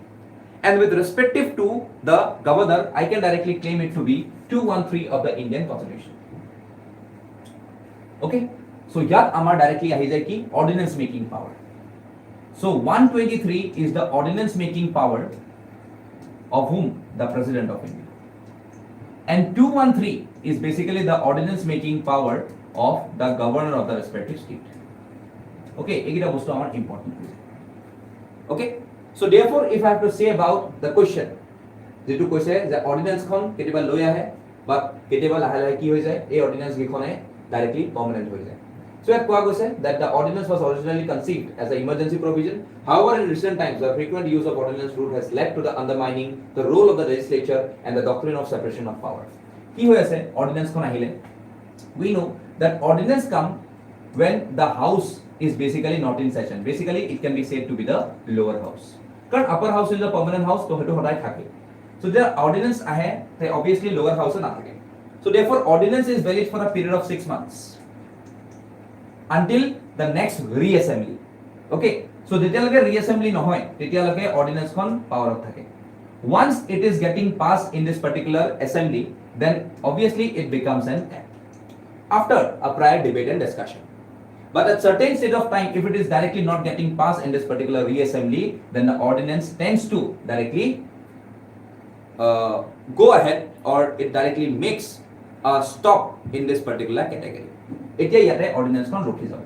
and with respective to the governor, I can directly claim it to be 213 of the Indian Constitution. Okay, so yat amar directly ahi jay ki ordinance making power. So 123 is the ordinance making power of whom? The President of India. And 213 is basically the ordinance making power of the governor of the respective state. Okay, ekita bostu amar important. Okay, so therefore if I have to say about the question, যেটো কৈছে যে ordinance খন কেতিয়াবা লৈ আহে বা কেতিয়াবা লাহে লাহে কি হৈ যায় এই ordinance গিখনে directly permanent হৈ যায়. So it কোৱা গৈছে that the ordinance was originally conceived as an emergency provision. However, in recent times, the frequent use of ordinance route has led to the undermining the role of the legislature and the doctrine of separation of powers. কি হৈ আছে ordinance খন আহিলে? We know that ordinance come when the house is basically not in session. Basically, it can be said to be the lower house. Because upper house is the permanent house, so hetu hodai thake. So the ordinance ahe, they obviously lower house na thake. So therefore, ordinance is valid for a period of 6 months until the next reassembly. Okay, so tetyalage reassembly nohoy, tetyalage ordinance kon power of thake. Once it is getting passed in this particular assembly, then obviously it becomes an act. after a prior debate and discussion. But at certain state of time, if it is directly not getting passed in this particular reassembly, then the ordinance tends to directly go ahead, or it directly makes a stop in this particular category. এতিয়া ইয়াতে অৰ্ডিনেন্সখন ৰখি যাব,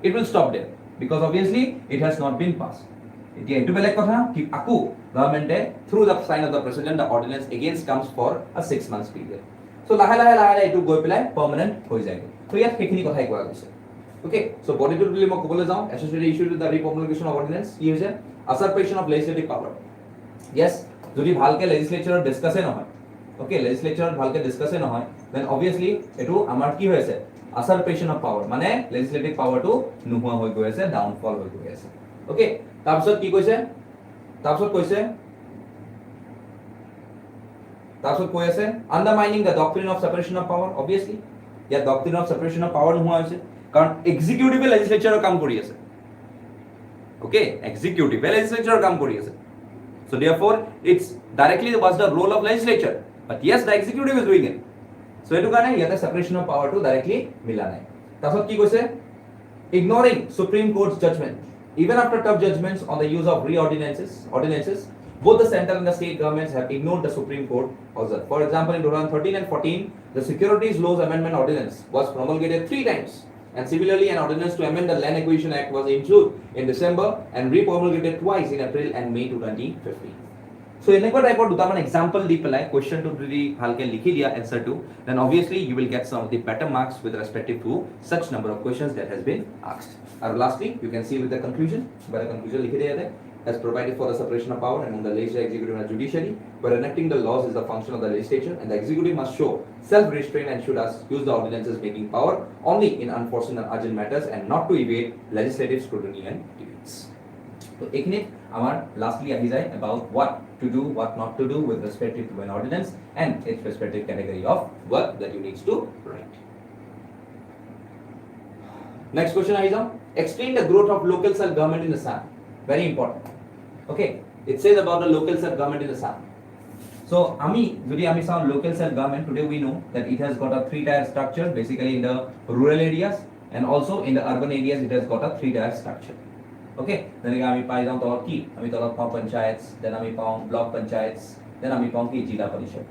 it will stop there because obviously it has not been passed. এতিয়া এইটো বেলেগ কথা কি আকু গভৰ্ণমেণ্টে through the sign of the president the ordinance against comes for a 6 months period. So লাহে লাহে এইটো গৈ পেলাই পাৰ্মানেণ্ট হৈ যায়। তো ইয়াত সেইখিনি কথাই কোৱা গৈছে। Okay, so body to really more couple down associated issue with the republication of ordinance. Here is a usurpation of legislative power. Yes, যদি ভালকে legislature discuss নহয়, okay, legislature ভালকে discuss নহয়, then obviously এটো আমাৰ কি হৈ আছে usurpation of power, মানে legislative power টো নোহোৱা হৈ গৈ আছে, downfall হৈ গৈ আছে। Okay, তাৰপিছত কি কৈছে কৈ আছে undermining the doctrine of separation of power. Obviously ইয়াত doctrine of separation of power নোহোৱা হৈছে, কাৰণ এক্সিকিউটিভে লেজিসলেচাৰৰ কাম কৰি আছে। ওকে, এক্সিকিউটিভে লেজিসলেচাৰৰ কাম কৰি আছে। So therefore it's directly was the role of legislature, but yes, the executive is doing it. So এটো কাৰণে ইয়াতে separation of power to directly মিলা নাই। তাৰপিছত কি কৈছে ignoring Supreme Court's judgment even after tough judgments on the use of ordinances, both the central and the state governments have ignored the Supreme Court also. For example, in 2013 and 14, the Securities Laws Amendment Ordinance was promulgated 3 times. And similarly, an ordinance to amend the Land Acquisition Act was issued in December and reformulated twice in April and May 2015. So, এনেকুৱা টাইপৰ দুটামান example the পেলাই কোৱেশ্চনটো যদি ভালকে লিখি দিয়া answer to, then obviously you will get some of the better marks with respect to such number of questions that has been asked. And lastly, you can see with the conclusion, by the conclusion লিখি দিয়া যায়, has provided for the separation of power among the legislature, executive and judiciary, where enacting the laws is the function of the legislature, and the executive must show self-restraint and should use the ordinances making power only in unforeseen and urgent matters and not to evade legislative scrutiny and debates. So, এইখিনিত আমাৰ lastly আহি যায় about what to do, what not to do with respect to an ordinance and its respective category of work that you need to write. Next question আহি যাওঁ, explain the growth of local self-government in Assam. Very important. Okay, it says about the local self-government in Assam. So, যদি আমি চাওঁ local self-government, today we know that it has got a 3-tier structure, basically in the rural areas and also in the urban areas it has got a 3-tier structure. Okay, যেনেকৈ আমি পাই যাওঁ তলত কি আমি তলত পাওঁ পঞ্চায়ত, দেন আমি পাওঁ ব্লক পঞ্চায়ত, দেন আমি পাওঁ কি জিলা পৰিষদ।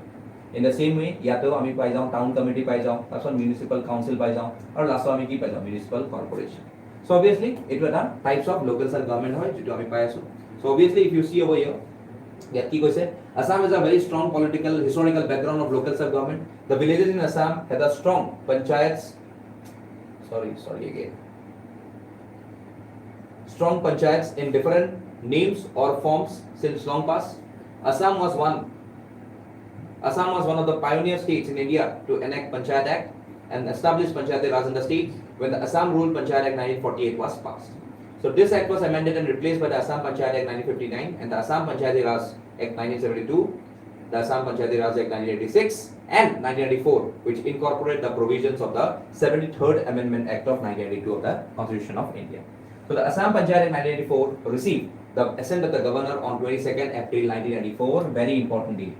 In the same way, ইয়াতেও আমি পাই যাওঁ টাউন কমিটি পাই যাওঁ, তাৰপিছত মিউনিচিপাল কাউন্সিল পাই যাওঁ, আৰু লাষ্টত আমি কি পাই যাওঁ municipal corporation. So obviously, it was a types of local self-government hoy, jitu ami pai asu. So obviously, if you see over here, yat ki koise, Assam has a very strong political, historical background of local self-government. The villages in Assam had a strong panchayats. Sorry again. Strong panchayats in different names or forms since long past. Assam was one of the pioneer states in India to enact Panchayat Act and establish Panchayat Raj in the state when the Assam Rule Panchayat Act 1948 was passed. So this act was amended and replaced by the Assam Panchayat Act 1959 and the Assam Panchayat Raj Act 1972, the Assam Panchayat Raj Act 1986 and 1994, which incorporate the provisions of the 73rd Amendment Act of 1982 of the Constitution of India. So the Assam Panchayat Act 1984 received the assent of the governor on 22nd April 1994. Very important date.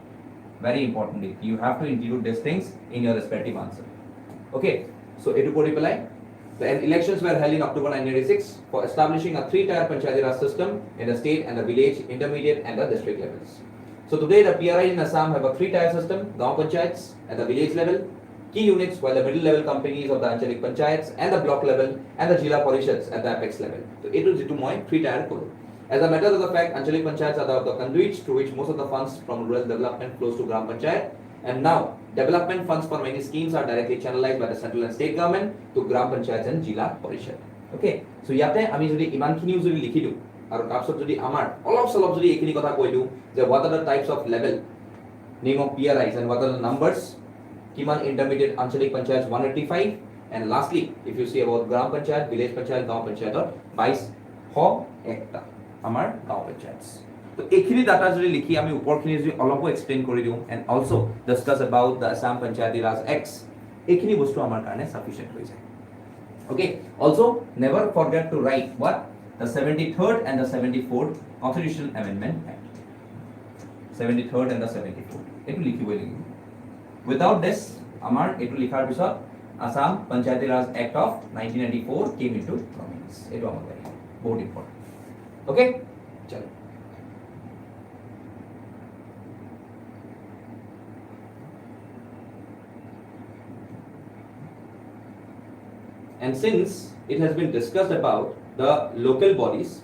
Very important date. You have to include these things in your respective answer. Okay. So etu pori pelai. The elections were held in October 1986 for establishing a 3-tier Panchayat Raj system in the state and the village, intermediate and the district levels. So today the PRI in Assam have a 3-tier system, Gaon Panchayats at the village level, key units while the middle level companies of the Anchalik Panchayats and the block level and the Jila Parishads at the apex level. So it is jitu moi 3-tier kolo. As a matter of the fact, Anchalik Panchayats are the conduits through which most of the funds from rural development flows to Gram Panchayat, and now development funds for many schemes are directly channelized by the central and state government to Gram Panchayats and Jila Parishad. Okay, so ইয়াতে আমি যদি ইমানখিনিও যদি লিখি দিওঁ আৰু তাৰপিছত যদি আমাৰ অলপ চলপ যদি এইখিনি কথা কৈ দিওঁ যে what are the types of level, name of PRIs and what are the numbers, কিমান intermediate Anchalik Panchayats 185, and lastly if you see about Gram Panchayat, village Panchayat, Gaon Panchayator 2201টা আমাৰ Gaon Panchayats. So এইখিনি data যদি লিখি আমি ওপৰখিনি যদি অলপো explain কৰি দিওঁ and also discuss about the Assam Panchayati Raj Acts, এইখিনি বস্তু আমাৰ কাৰণে sufficient হৈ যায়. Okay, also never forget to write what the 73rd and the 74th Constitutional Amendment Act. 73rd and the 74th. এটো লিখিবই লাগিব. Without this, আমাৰ এটো লিখাৰ পিছত Assam Panchayati Raj Act of 1994 came into prominence. Eto amar lai बहुत important. Okay, chalo. And since it has been discussed about the local bodies,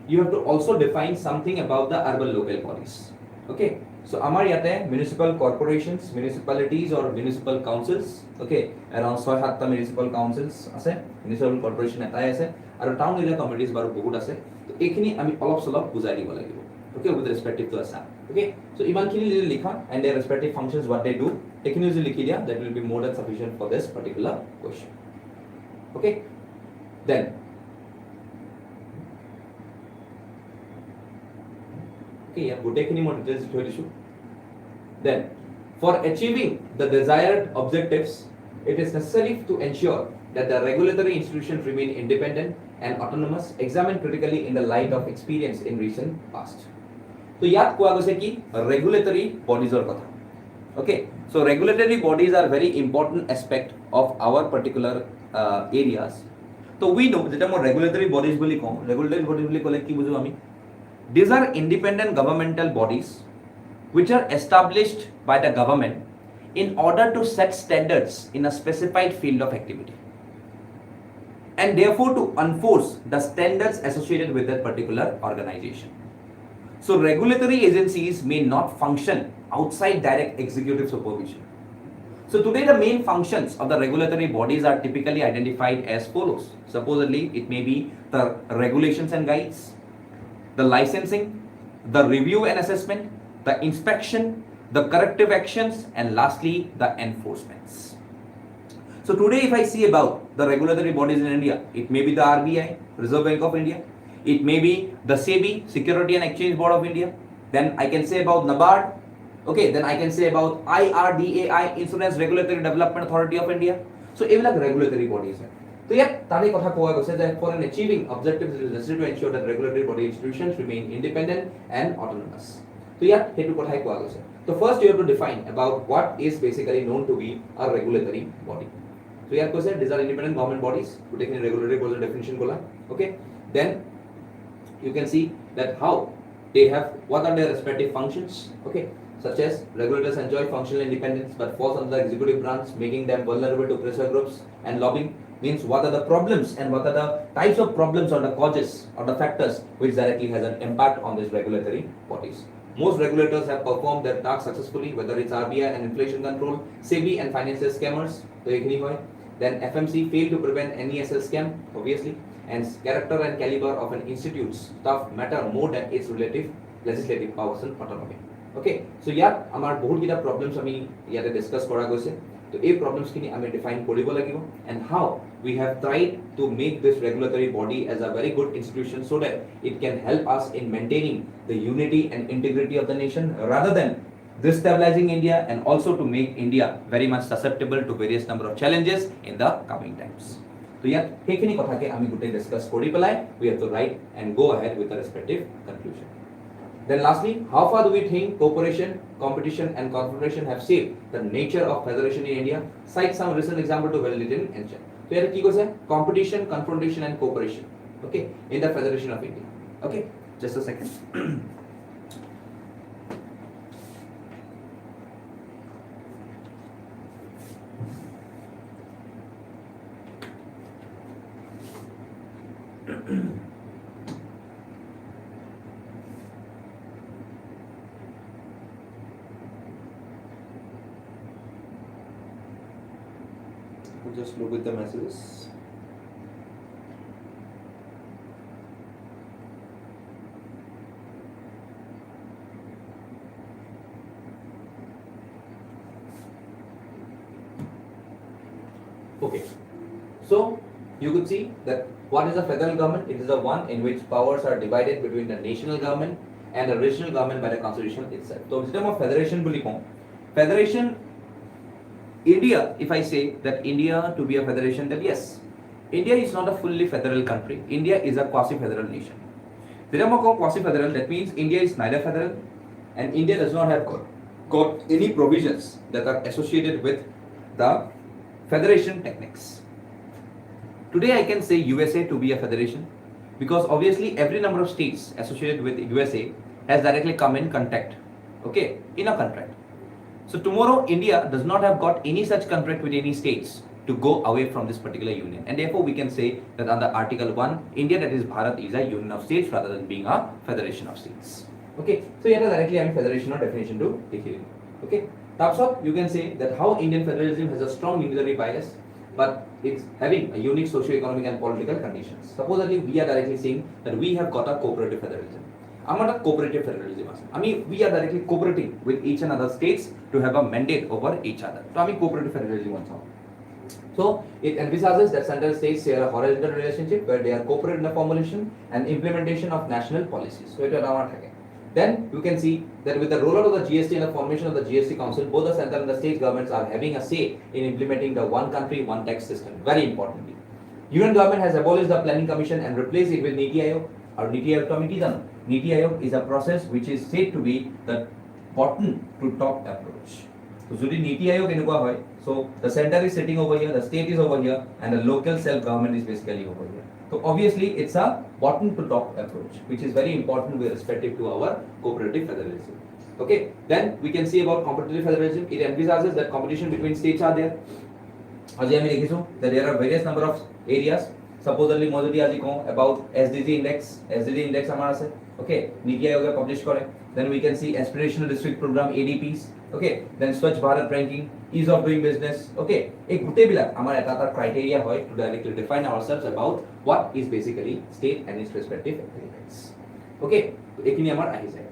you have to also define something about the urban local bodies. Okay, so amar yate municipal corporations, municipalities or municipal councils, okay, around 6-7 municipal councils ase, municipal corporation etai ase aru town area committees baru bahut ase. To ekhini ami olop solop bujai dibo lagibo, okay, with respect to Assam. Okay, so iman khini likha and their respective functions, what they do, ekhini jodi likhi dia, that will be more than sufficient for this particular question. Okay, then okay, yeah, good taking more details to issue. Then for achieving the desired objectives, it is necessary to ensure that the regulatory institutions remain independent and autonomous, examined critically in the light of experience in recent past. So yat koa goise ki regulatory bodies or kotha. Okay, so regulatory bodies are very important aspect of our particular areas. So we know jeta mo regulatory bodies boli ko, regulatory bodies boli kole ki bujo ami, these are independent governmental bodies which are established by the government in order to set standards in a specified field of activity and therefore to enforce the standards associated with that particular organization. So regulatory agencies may not function outside direct executive supervision. So today the main functions of the regulatory bodies are typically identified as follows. Supposedly it may be the regulations and guides, the licensing, the review and assessment, the inspection, the corrective actions, and lastly the enforcements. So today if I see about the regulatory bodies in India, it may be the RBI, Reserve Bank of India, it may be the SEBI, Security and Exchange Board of India, then I can say about NABARD, okay, then I can say about IRDAI, Insurance Regulatory Development Authority of India. So evilak regulatory bodies hai. So yeah, tade kotha koa goise that for an achieving objectives, it is necessary to ensure that regulatory body institutions remain independent and autonomous. So yeah, hetu kothai koa goise. So first you have to define about what is basically known to be a regulatory body. So yeah, koise these are independent government bodies. To take any regulatory body definition kola. Okay, then you can see that how they have, what are their respective functions. Okay, such as regulators enjoy functional independence but falls under the executive branch, making them vulnerable to pressure groups and lobbying. Means what are the problems and what are the types of problems or the causes or the factors which directly has an impact on these regulatory bodies. Most regulators have performed their tasks successfully, whether it's RBI and inflation control, SEBI and financial scammers, then FMC failed to prevent NESL scam, obviously, and character and caliber of an institute's staff matter more than its relative legislative powers and autonomy. Okay, so yeah, amar bahut kita problems ami yate discuss kora goise. So a problems kini ami define koribo lagibo and how we have tried to make this regulatory body as a very good institution so that it can help us in maintaining the unity and integrity of the nation rather than destabilizing India, and also to make India very much susceptible to various number of challenges in the coming times. So yeah, heikini kotha ke ami gutei discuss kori pelai, we have to write and go ahead with the respective conclusion. Then lastly, how far do we think cooperation, competition and confederation have shaped the nature of federation in India? Cite some recent example to validate in ancient. So here ki koise competition, confrontation and cooperation, okay, in the federation of India. Okay, just a second. Just look with the messages. Okay, so you could see that what is a federal government? It is the one in which powers are divided between the national government and the regional government by the constitution itself. So in terms of federation, federation, India, if I say that India to be a federation, then yes, India is not a fully federal country. India is a quasi-federal nation. Quasi-federal, that means India is neither federal and India does not have got any provisions that are associated with the federation techniques. Today I can say USA to be a federation because obviously every number of states associated with USA has directly come in contact, okay, in a contract. So tomorrow India does not have got any such contract with any states to go away from this particular union, and therefore we can say that under Article 1, India, that is Bharat, is a union of states rather than being a federation of states. Okay, so here directly I am federation or definition to take it. Okay, tops up you can say that how Indian federalism has a strong unitary bias, but it's having a unique socio-economic and political conditions. Supposedly we are directly saying that we have got a cooperative federalism. Among a cooperative federalism, I mean we are directly cooperating with each and other states to have a mandate over each other. So I mean cooperative federalism also. So it envisages that central states share a horizontal relationship where they are cooperative in the formulation and implementation of national policies. So it is our target. Then you can see that with the rollout of the GST and the formation of the GST Council, both the central and the state governments are having a say in implementing the one country, one tax system. Very importantly, Union government has abolished the Planning Commission and replaced it with Niti Aayog or Niti Aayog Committee. Niti Aayog is a process which is said to be the bottom to top approach. So যদি নীতি আয়োগ এনেকুৱা হয়, so the center is sitting over here, the state is over here, and the local self government is basically over here. So obviously it's a bottom to top approach, which is very important with respect to our cooperative federalism. Okay, then we can see about competitive federalism. It envisages that competition between states are there. আজি আমি দেখিছো that there are various number of areas. Supposedly মই যদি আজি কওঁ about SDG index আমাৰ আছে, okay, নীতি আয়োগে পাবলিশ কৰে. Then we can see aspirational district program, ADPs, okay, then Swachh Bharat ranking, ease of doing business, okay. এই গোটেইবিলাক আমাৰ এটা criteria হয় to directly define ourselves about what is basically state and its respective agreements. Okay, তো এইখিনি আমাৰ আহি যায়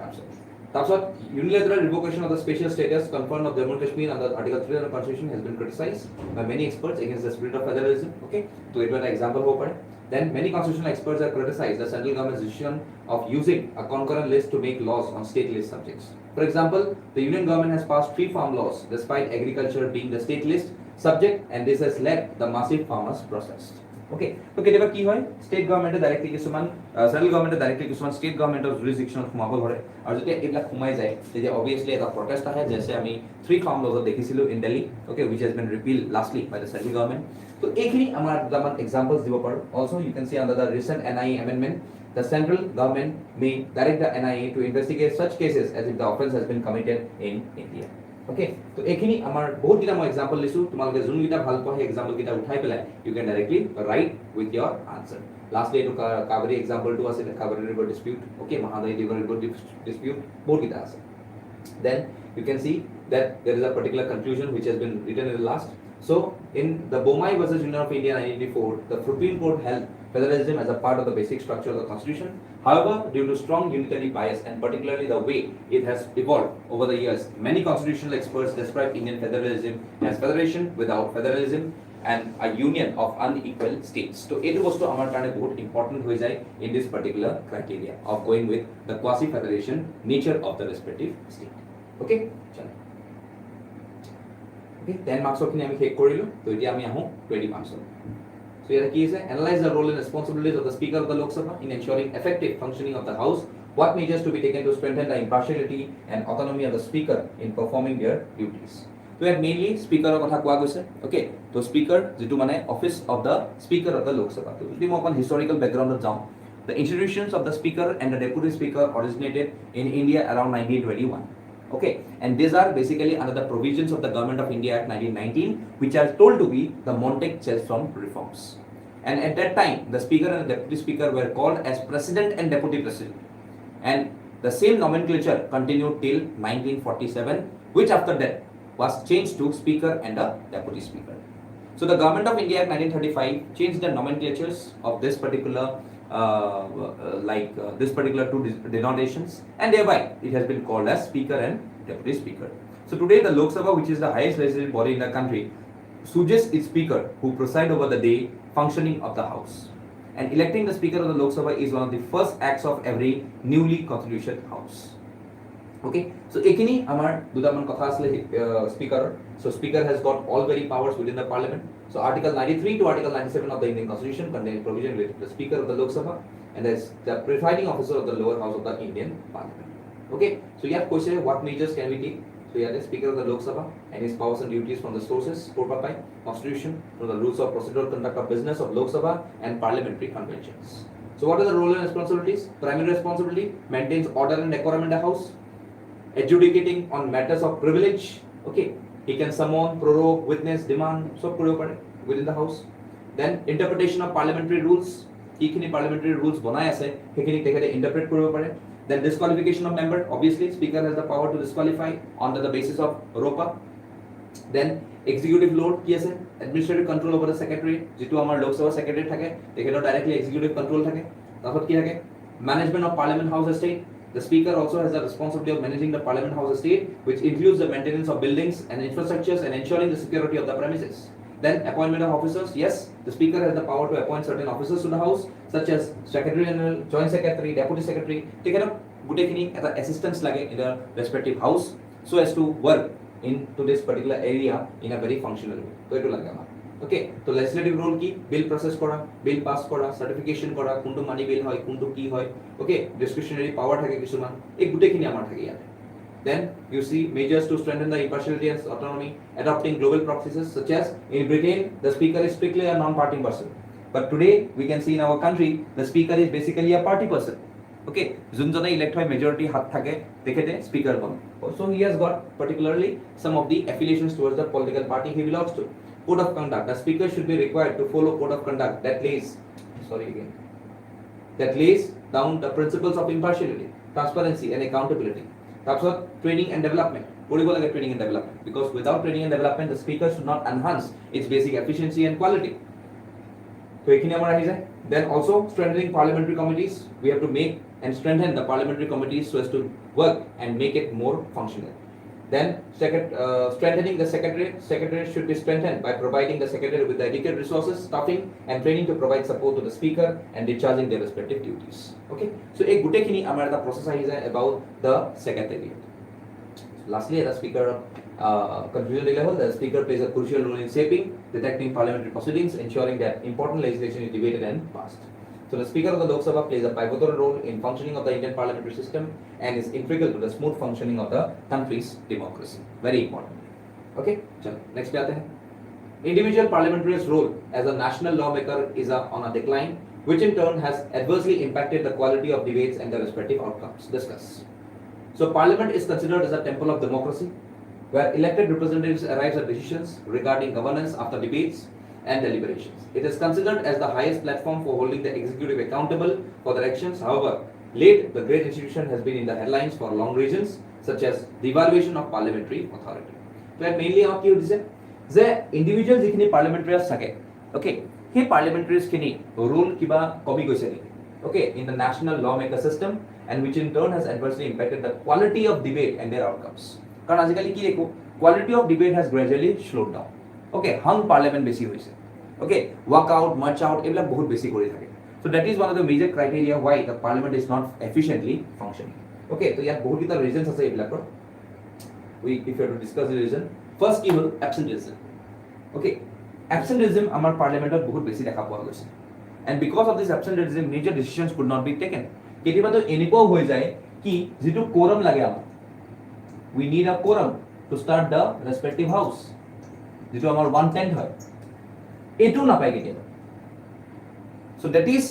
তাৰপিছত unilateral revocation of the special status conferred of Jammu and Kashmir under Article 3 of the Constitution has been criticized by many experts against the spirit of federalism. Okay, so it was an example হ'ব পাৰে. Then many constitutional experts have criticized the central government's decision of using a concurrent list to make laws on state list subjects. For example, the union government has passed 3 farm laws despite agriculture being the state list subject, and this has led the massive farmers protest. Okay, so কেতিয়াবা কি হয়, state government directly কিছুমান central government directly কিছুমান state government of jurisdiction সোমাব ধৰে, আৰু যেতিয়া এইবিলাক সোমাই যায় তেতিয়া obviously এটা protest আহে, যেনে আমি 3 farm laws দেখিছিলো in Delhi, okay, which has been repealed lastly by the central government. So এইখিনি আমাৰ দুটামান examples দিব পাৰো. Also you can see under the recent NIA amendment, the central government may direct the NIA to investigate such cases as if the offense has been committed in India. Okay, so এইখিনি আমাৰ বহুত কিটা মই example লিছো, তোমালোকে যোন কিটা ভাল পোৱা example কিটা উঠাই পেলাই you can directly write with your answer. Lastly এইটো Kaveri example টো আছে, Kaveri river dispute, okay, Mahanadi river dispute বহুত কিটা আছে. Then you can see that there is a particular conclusion which has been written in the last. So in the Bomai versus Union of India 1984, the Supreme Court held federalism as a part of the basic structure of the constitution. However, due to strong unitary bias and particularly the way it has evolved over the years, many constitutional experts describe Indian federalism as federation without federalism and a union of unequal states. So it was to our kind of बहुत important हो जाए in this particular criteria of going with the quasi-federation nature of the respective state. Okay, चलो. Okay, 10 marks of আমি শেষ কৰিলো, তো এতিয়া আমি আহো 20 marks. So here key is analyze the role and responsibilities of the Speaker of the Lok Sabha in ensuring effective functioning of the House. What measures to be taken to strengthen the impartiality and autonomy of the Speaker in performing their duties? So here mainly Speaker of কথা কোৱা গৈছে. Okay, so Speaker যেটো মানে office of the Speaker of the Lok Sabha. তো যদি মই অকন historical background যাওঁ, the institutions of the Speaker and the Deputy Speaker originated in India around 1921. Okay, and these are basically under the provisions of the Government of India Act 1919, which are told to be the Montague-Chelmsford reforms. And at that time, the Speaker and the Deputy Speaker were called as President and Deputy President. And the same nomenclature continued till 1947, which after that was changed to Speaker and the Deputy Speaker. So the Government of India Act 1935 changed the nomenclatures of this particular this particular two denominations, and thereby it has been called as Speaker and Deputy Speaker. So today the Lok Sabha, which is the highest legislative body in the country, chooses its Speaker who preside over the day functioning of the House. And electing the Speaker of the Lok Sabha is one of the first acts of every newly constituted House. Okay, so ekini amar dudaman kotha asle Speaker. So Speaker has got all very powers within the Parliament. So Article 93 to Article 97 of the Indian Constitution contain provision related to the Speaker of the Lok Sabha and as the presiding officer of the lower house of the Indian Parliament. Okay, so you have question what measures can we take? So yeah, the Speaker of the Lok Sabha and his powers and duties from the sources, Purpapai, Constitution, from the rules of procedural conduct of business of Lok Sabha and parliamentary conventions. So what are the role and responsibilities? Primary responsibility, maintains order and decorum in the house, adjudicating on matters of privilege. Okay, he can summon, prorogue, witness, demand, so within the house. Then interpretation of parliamentary rules. Ekhini parliamentary rules banai ase, hekhini tekhete interpret koribo pare. Then disqualification of member. Obviously, Speaker has the power to disqualify on the basis of ROPA. Then executive load ki ase, administrative control over the secretary. Jitu amar Lok Sabha secretary thake, tekhetor directly executive control thake. Tarpot ki thake, management of Parliament House estate. The Speaker also has the responsibility of managing the Parliament House estate, which includes the maintenance of buildings and infrastructures and ensuring the security of the premises. Then appointment of officers. Yes, the Speaker has the power to appoint certain officers to the House, such as Secretary General, Joint Secretary, Deputy Secretary. Take care of gutekini at the assistants lage in the respective House, so as to work into this particular area in a very functional way. So it will lage amar. Okay, so legislative role ki bill process kora, bill pass kora, certification kora, kuntu money bill hoy, kuntu ki hoy. Okay, discretionary power thake kisuman. Ek gutekini amar thake yate. Then you see measures to strengthen the impartiality and autonomy, adopting global practices such as in Britain, the Speaker is strictly a non-party person. But today we can see in our country, the Speaker is basically a party person. Okay, Zunjana elect by majority hat thake, dekhete Speaker ban. So he has got particularly some of the affiliations towards the political party he belongs to. Code of conduct. The Speaker should be required to follow code of conduct that lays down the principles of impartiality, transparency and accountability. That's training and development. Training and development. Because without training and development, the Speaker should not enhance its basic efficiency and quality. Then also strengthening parliamentary committees. We have to make and strengthen the parliamentary committees so as to work and make it more functional. Then strengthening the secretariat. Secretariat should be strengthened by providing the secretary with the adequate resources, staffing and training to provide support to the Speaker and discharging their respective duties. Okay, so a gutekini amar the process is about the secretariat. Lastly, at the Speaker conclusion level, the Speaker plays a crucial role in shaping, detecting parliamentary proceedings, ensuring that important legislation is debated and passed. So the Speaker of the Lok Sabha plays a pivotal role in functioning of the Indian parliamentary system and is integral to the smooth functioning of the country's democracy. Very important. Okay, chalo, next पे आते हैं. Individual parliamentarians' role as a national lawmaker is on a decline, which in turn has adversely impacted the quality of debates and their respective outcomes. Discuss. So Parliament is considered as a temple of democracy, where elected representatives arrive at decisions regarding governance after debates and deliberations. It is considered as the highest platform for holding the executive accountable for their actions. However, late the great institution has been in the headlines for long reasons, such as the evaluation of parliamentary authority. So mainly what you say, the individuals जिखिनि parliamentarians থাকে, okay, he parliamentarians खिनि role किबा कमी গৈছে নেকি? Okay, in the national lawmaker system, and which in turn has adversely impacted the quality of debate and their outcomes. कारण आजिकाली की देखो, quality of debate has gradually slowed down. Okay, hung parliament बेसी होइছে. Okay, walk out, march out, एबला बहुत बेसी কৰি থাকে. So that is one of the major criteria why the parliament is not efficiently functioning. Okay, तो यार बहुत किता reasons আছে एबला पर. If you have to discuss the reason, first কি হল absenteeism. Okay, absenteeism আমাৰ parliamentত বহুত বেছি দেখা পোৱা গৈছে. And because of this absenteeism, major decisions could not be taken. কেতিয়াবা তো এনেকুৱা হৈ যায় কি যেটো quorum লাগে আমাৰ. We need a quorum to start the respective house. যেটো আমাৰ 1/10 হয়. এটো নাপায় কেতিয়াবা. So that is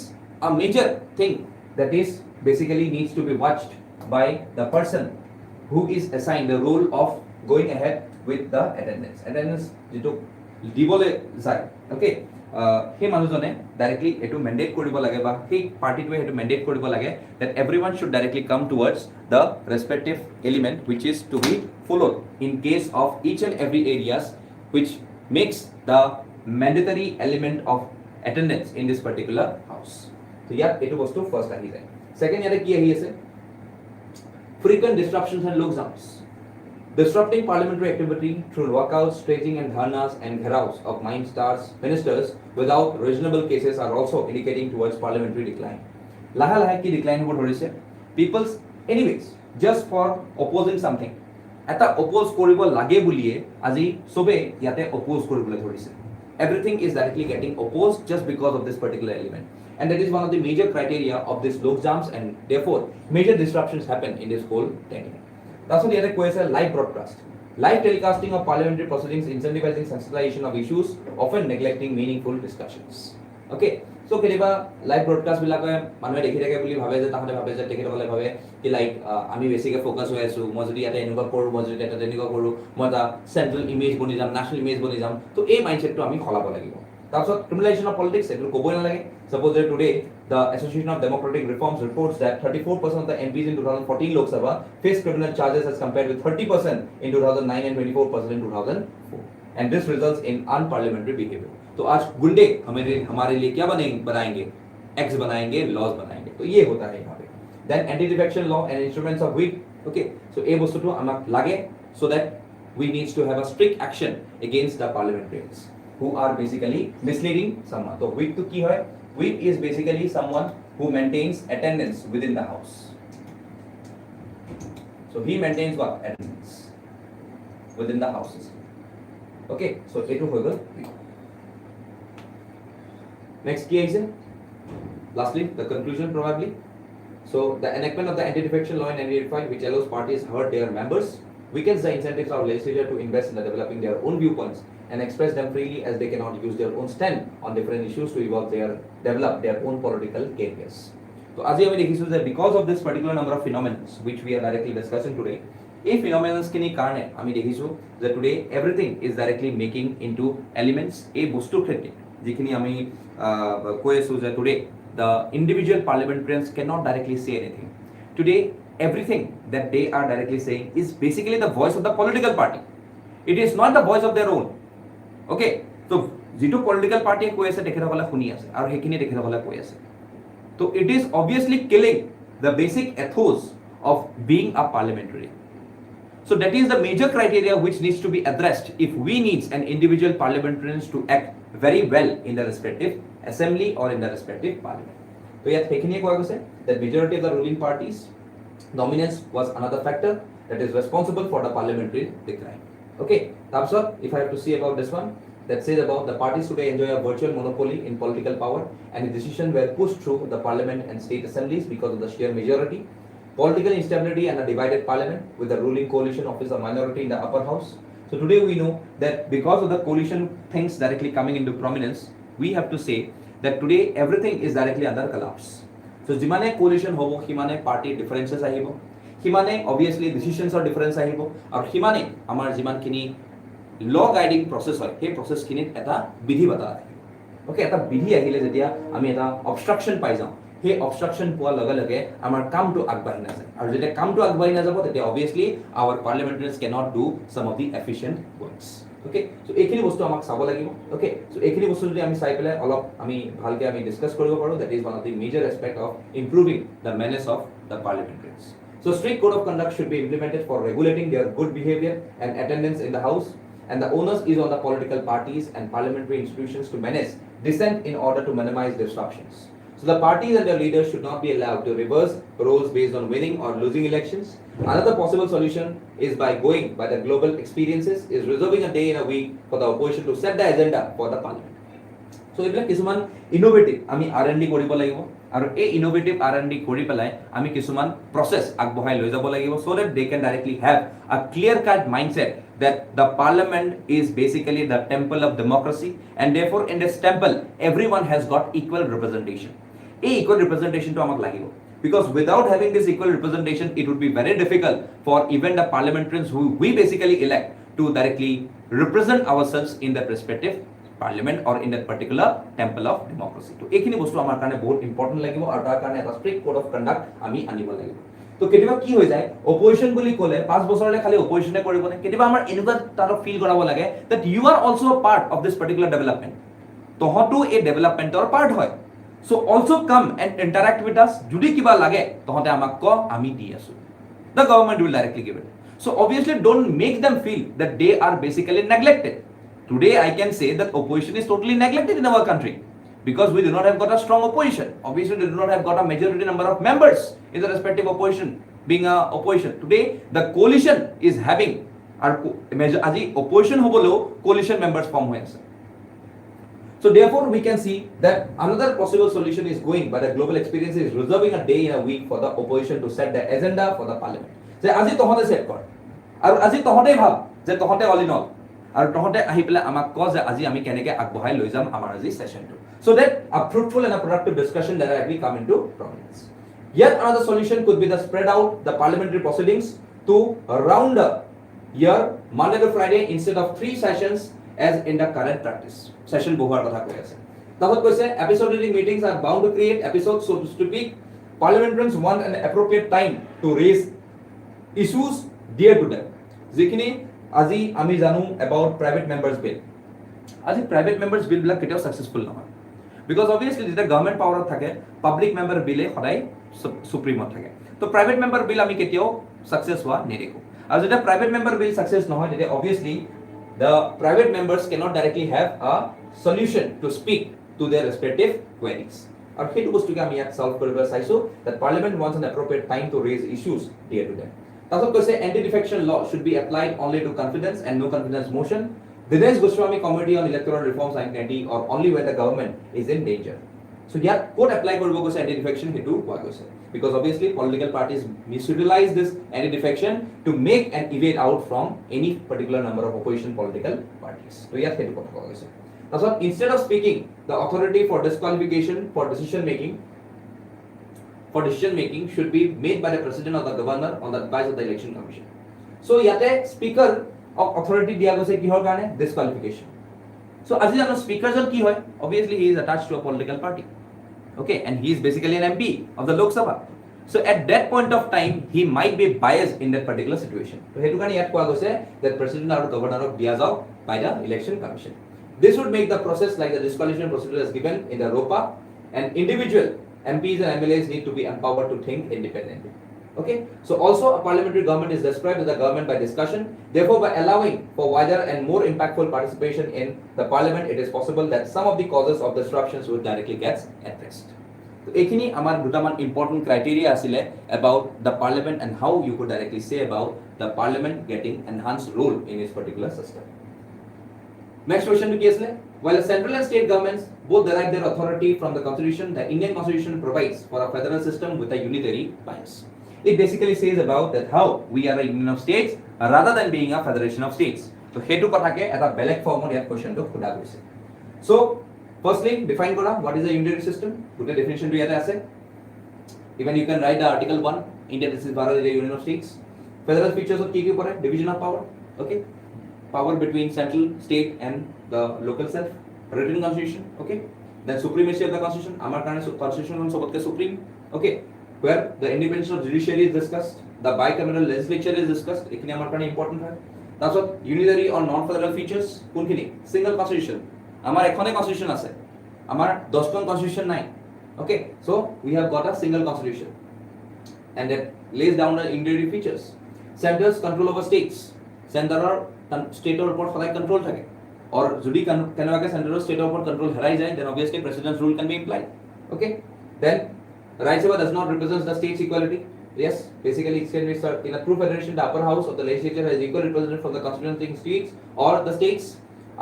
a major thing that is basically needs to be watched by the person who is assigned the role of going ahead with the attendance. Attendance যেটো দিবলে যায়. Okay. সেই মানুহজনে ডাইৰেক্টলি এটো মেন্ডেট কৰিব লাগে বা সেই পাৰ্টিটোৱে এটো মেন্ডেট কৰিব লাগে that everyone should directly come towards the respective element which is to be followed in case of each and every areas which makes the mandatory element of attendance in this particular house. So ইয়াত এটো বস্তু first আহি যায়. Second ইয়াতে কি আহি আছে? Frequent disruptions and lockdowns. Disrupting parliamentary activity through walkouts, staging and dharnas and gheraos of MAINS ministers without reasonable cases are also indicating towards parliamentary decline. Laha laha ki decline hobo dhorise. People's anyways just for opposing something. Eta oppose koribo lage buliye aji sobe yate oppose koribole dhorise. Everything is directly getting opposed just because of this particular element. And that is one of the major criteria of this logjams and therefore major disruptions happen in this whole thing. তাৰপিছত ইয়াতে কৈ আছে live broadcast live telecasting of parliamentary proceedings incentivizing sensitization of issues often neglecting meaningful discussions okay so কেতিয়াবা live broadcast বিলাকে মানুহে দেখি থাকে বুলি ভাবে যে তাহতে ভাবে যে তেখেতসকলে ভাবে কি লাইক আমি বেছিকে ফোকাস হৈ আছো মই যদি ইয়াতে এনেকুৱা কৰো মই যদি ইয়াতে তেনেকুৱা কৰো মই এটা চেন্ট্ৰেল ইমেজ বনি যাম নেশ্যনেল ইমেজ বনি যাম তো এই মাইন্ডসেটটো আমি খলাব লাগিব তাৰপিছত ক্ৰিমিনেলাইজেশ্যন অফ পলিটিক্স এটো ক'বই নালাগে suppose that today the Association of Democratic Reforms reports that 34% of the MPs in 2014 Lok Sabha faced criminal charges as compared with 30% in 2009 and 24% in 2004 and this results in unparliamentary behavior तो आज गुंडे हमारे लिए क्या बनाएंगे act बनाएंगे laws बनाएंगे तो ये होता है यहाँ पे then anti defection law and instruments of whip okay so এই বস্তুটো আমাক লাগে so that we needs to have a strict action against the parliamentarians who are basically misleading someone so whip to ki hoy whip is basically someone who maintains attendance within the house so he maintains what attendance within the houses okay so etu hoy gol next key is lastly the conclusion probably so the enactment of the anti defection law in 1985 which allows parties hurt their members weakens the incentives of legislature to invest in the developing their own viewpoints and express them freely as they cannot use their own stand on different issues to develop their own political careers. So as we dekhisu that because of this particular number of phenomena which we are directly discussing today, এই phenomena kini karone ami dekhisu that today everything is directly making into elements এই বস্তুৰ ক্ষেত্রে যিখিনি আমি কৈ আছো যে today the individual parliamentarians cannot directly say anything. Today everything that they are directly saying is basically the voice of the political party. It is not the voice of their own. Okay, so যিটো political পার্টিয়ে কৈ আছে তেখেতসকলে শুনি আছে আৰু হেখিনি তেখেতসকলে কৈ আছে তো it is obviously killing the basic ethos of being a parliamentarian. So that is the major criteria which needs to be addressed if we need an individual parliamentarians to act very well in the respective assembly or in the respective parliament. So ইয়াত হেখিনিয়ে কোৱা গৈছে that majority of the ruling parties dominance was another factor that is responsible for the parliamentary decline. Okay, তাৰপিছত if I have to see about this one that says about the parties today enjoy a virtual monopoly in political power and the decisions were pushed through the parliament and state assemblies because of the sheer majority, political instability and a divided parliament with the ruling coalition office a minority in the upper house. So today we know that because of the coalition things directly coming into prominence, we have to say that today everything is directly under collapse. So jimane coalition hobo himane party differences ahibo himane obviously decisions or difference ahibo aru himane amar jiman kini law guiding process hoy he process kinit eta bidhi bata okay eta bidhi ahile jetia ami eta obstruction pai jao he obstruction poa laga lage amar kam to agbahi na jay aru jetia kam to agbahi na jabo tetia obviously our parliamentarians cannot do some of the efficient works okay so ekhini bostu amak sabo lagibo okay so ekhini bostu jodi ami sai pele olop ami bhalke ami discuss koribo paru that is one of the major aspect of improving the manners of the parliamentarians. So strict code of conduct should be implemented for regulating their good behavior and attendance in the house and the onus is on the political parties and parliamentary institutions to manage dissent in order to minimize disruptions. So the parties and their leaders should not be allowed to reverse roles based on winning or losing elections. Another possible solution is by going by the global experiences is reserving a day in a week for the opposition to set the agenda for the parliament. So এইবিলাক কিছুমান innovative আমি R&D কৰিব লাগিব আৰু এই innovative R&D কৰি পেলাই আমি কিছুমান প্ৰসেস আগবঢ়াই লৈ যাব লাগিব so that they can directly have a clear cut mindset that the parliament is basically the temple of democracy and therefore in this temple everyone has got equal representation. এই equal representation to আমাক লাগিব because without having this equal representation it would be very difficult for even the parliamentarians who we basically elect to directly represent ourselves in the respective parliament or in that particular temple of democracy. To ekhini bostu amar karone bahut important lagibo aru tar karone eta strict code of conduct ami anibo lagibo. To ketiba ki hoy jay opposition boli kole 5 bosorle khali opposition e koribo ne ketiba amar enuka taro feel korabo lage that you are also a part of this particular development. Tohotu a development or part hoy. So also come and interact with us judi kiba lage tohote amak ko ami di asu. The government will directly give it. So obviously don't make them feel that they are basically neglected. Today I can say that opposition is totally neglected in our country because we do not have got a strong opposition. Obviously we do not have got a majority number of members in the respective opposition being a opposition. Today the coalition is having our aji opposition hobolo coalition members form hoye ase. So therefore we can see that another possible solution is going by the global experience is reserving a day in a week for the opposition to set the agenda for the parliament. যে আজি তহঁতে set কৰ আৰু আজি তহঁতেই ভাব যে তহঁতে all in all আৰু তহঁতে আহি পেলাই আমাক ক যে আজি আমি কেনেকৈ আগবঢ়াই লৈ যাম আমাৰ আজি সেশনটো so that a fruitful and a productive discussion directly come into prominence. Yet another solution could be the spread out the parliamentary proceedings to round a year Monday to Friday instead of 3 sessions as in the current practice. Session বহুৱাৰ কথা কৈ আছে তাহত কৈছে episodic meetings are bound to create episodes so to speak. Parliamentarians want an appropriate time to raise issues dear to them. যিখিনি আজি আমি জানো about private members bill আজি private members bill বিলাক কেতিয়াও successful নহয় because obviously যেতিয়া government পাৱাৰত থাকে public member বিলে সদায় সুপ্ৰিমত থাকে তো প্ৰাইভেট মেম্বাৰ বিল আমি কেতিয়াও সাকসেস হোৱা নেদেখো আৰু যেতিয়া প্ৰাইভেট মেম্বাৰ বিল সাকসেস নহয় তেতিয়া obviously the private members cannot directly have a solution to speak to their respective queries আৰু সেইটো বস্তুকে আমি ইয়াত সলভ কৰিব চাইছো that parliament wants an appropriate time to raise issues dear to them. তাৰপিছত কৈছে anti defection law should be applied only to confidence and no confidence motion. Dinesh Goswami Committee on Electoral Reforms 1990 or only when the government is in danger. So here, code apply korbo koise anti-defection hetu koa koise because obviously political parties misutilize this anti-defection to make and evade out from any particular number of opposition political parties. So here hetu kotha koa koise. So instead of speaking, the authority for disqualification for decision making should be made by the president or the governor on the advice of the election commission. So yate speaker of authority দিয়া গৈছে কিহৰ কাৰণে disqualification. So আজি আমাৰ speaker জন কি হয় obviously he is attached to a political party. Okay, and he is basically an MP of the Lok Sabha. So at that point of time he might be biased in that particular situation. So hetu কাৰণে ইয়াত কোৱা গৈছে that president আৰু governor দিয়া যাওক by the election commission. This would make the process like the disqualification procedure as given in the ROPA and individual MPs and MLAs need to be empowered to think independently. Okay, so also a parliamentary government is described as a government by discussion. Therefore, by allowing for wider and more impactful participation in the parliament, it is possible that some of the causes of disruptions will directly get addressed. So, ekhini amar dutaman important criteria asile about the parliament and how you could directly say about the parliament getting enhanced role in its particular system. Next question to asile, while the central and state governments both derive their authority from the constitution, the Indian constitution provides for a federal system with a unitary bias. It basically says about that how we are a union of states rather than being a federation of states. So hetu kothake eta belek form or question to khuda goise. So firstly define kora what is a unitary system. Good definition to yate ase. Even you can write the article 1 India this is Bharat is a union of states. Federal features of ki pore division of power. Okay, power between central state and the local self, written constitution. Okay, then supremacy of the constitution amar karone constitution sobotke supreme. Okay, where the independence of judiciary is discussed, the bicameral legislature is discussed. Ekhini amar karone important hoy. That's what unitary or non-federal features. Kunkhini single constitution. Amar ekhone constitution ase. Amar 10 ton constitution nai. Okay, so we have got a single constitution, and that lays down the unitary features. Center's control over states. Center or state or report সদায় control থাকে. Or যদি কেনেবাকে center or state or report control হেৰাই যায়, then obviously president's rule can be implied. Okay, then Rajya Sabha does not represent the states equality. Yes, basically it can be in a true federation the upper house of the legislature has equal representation from the constituting states or the states.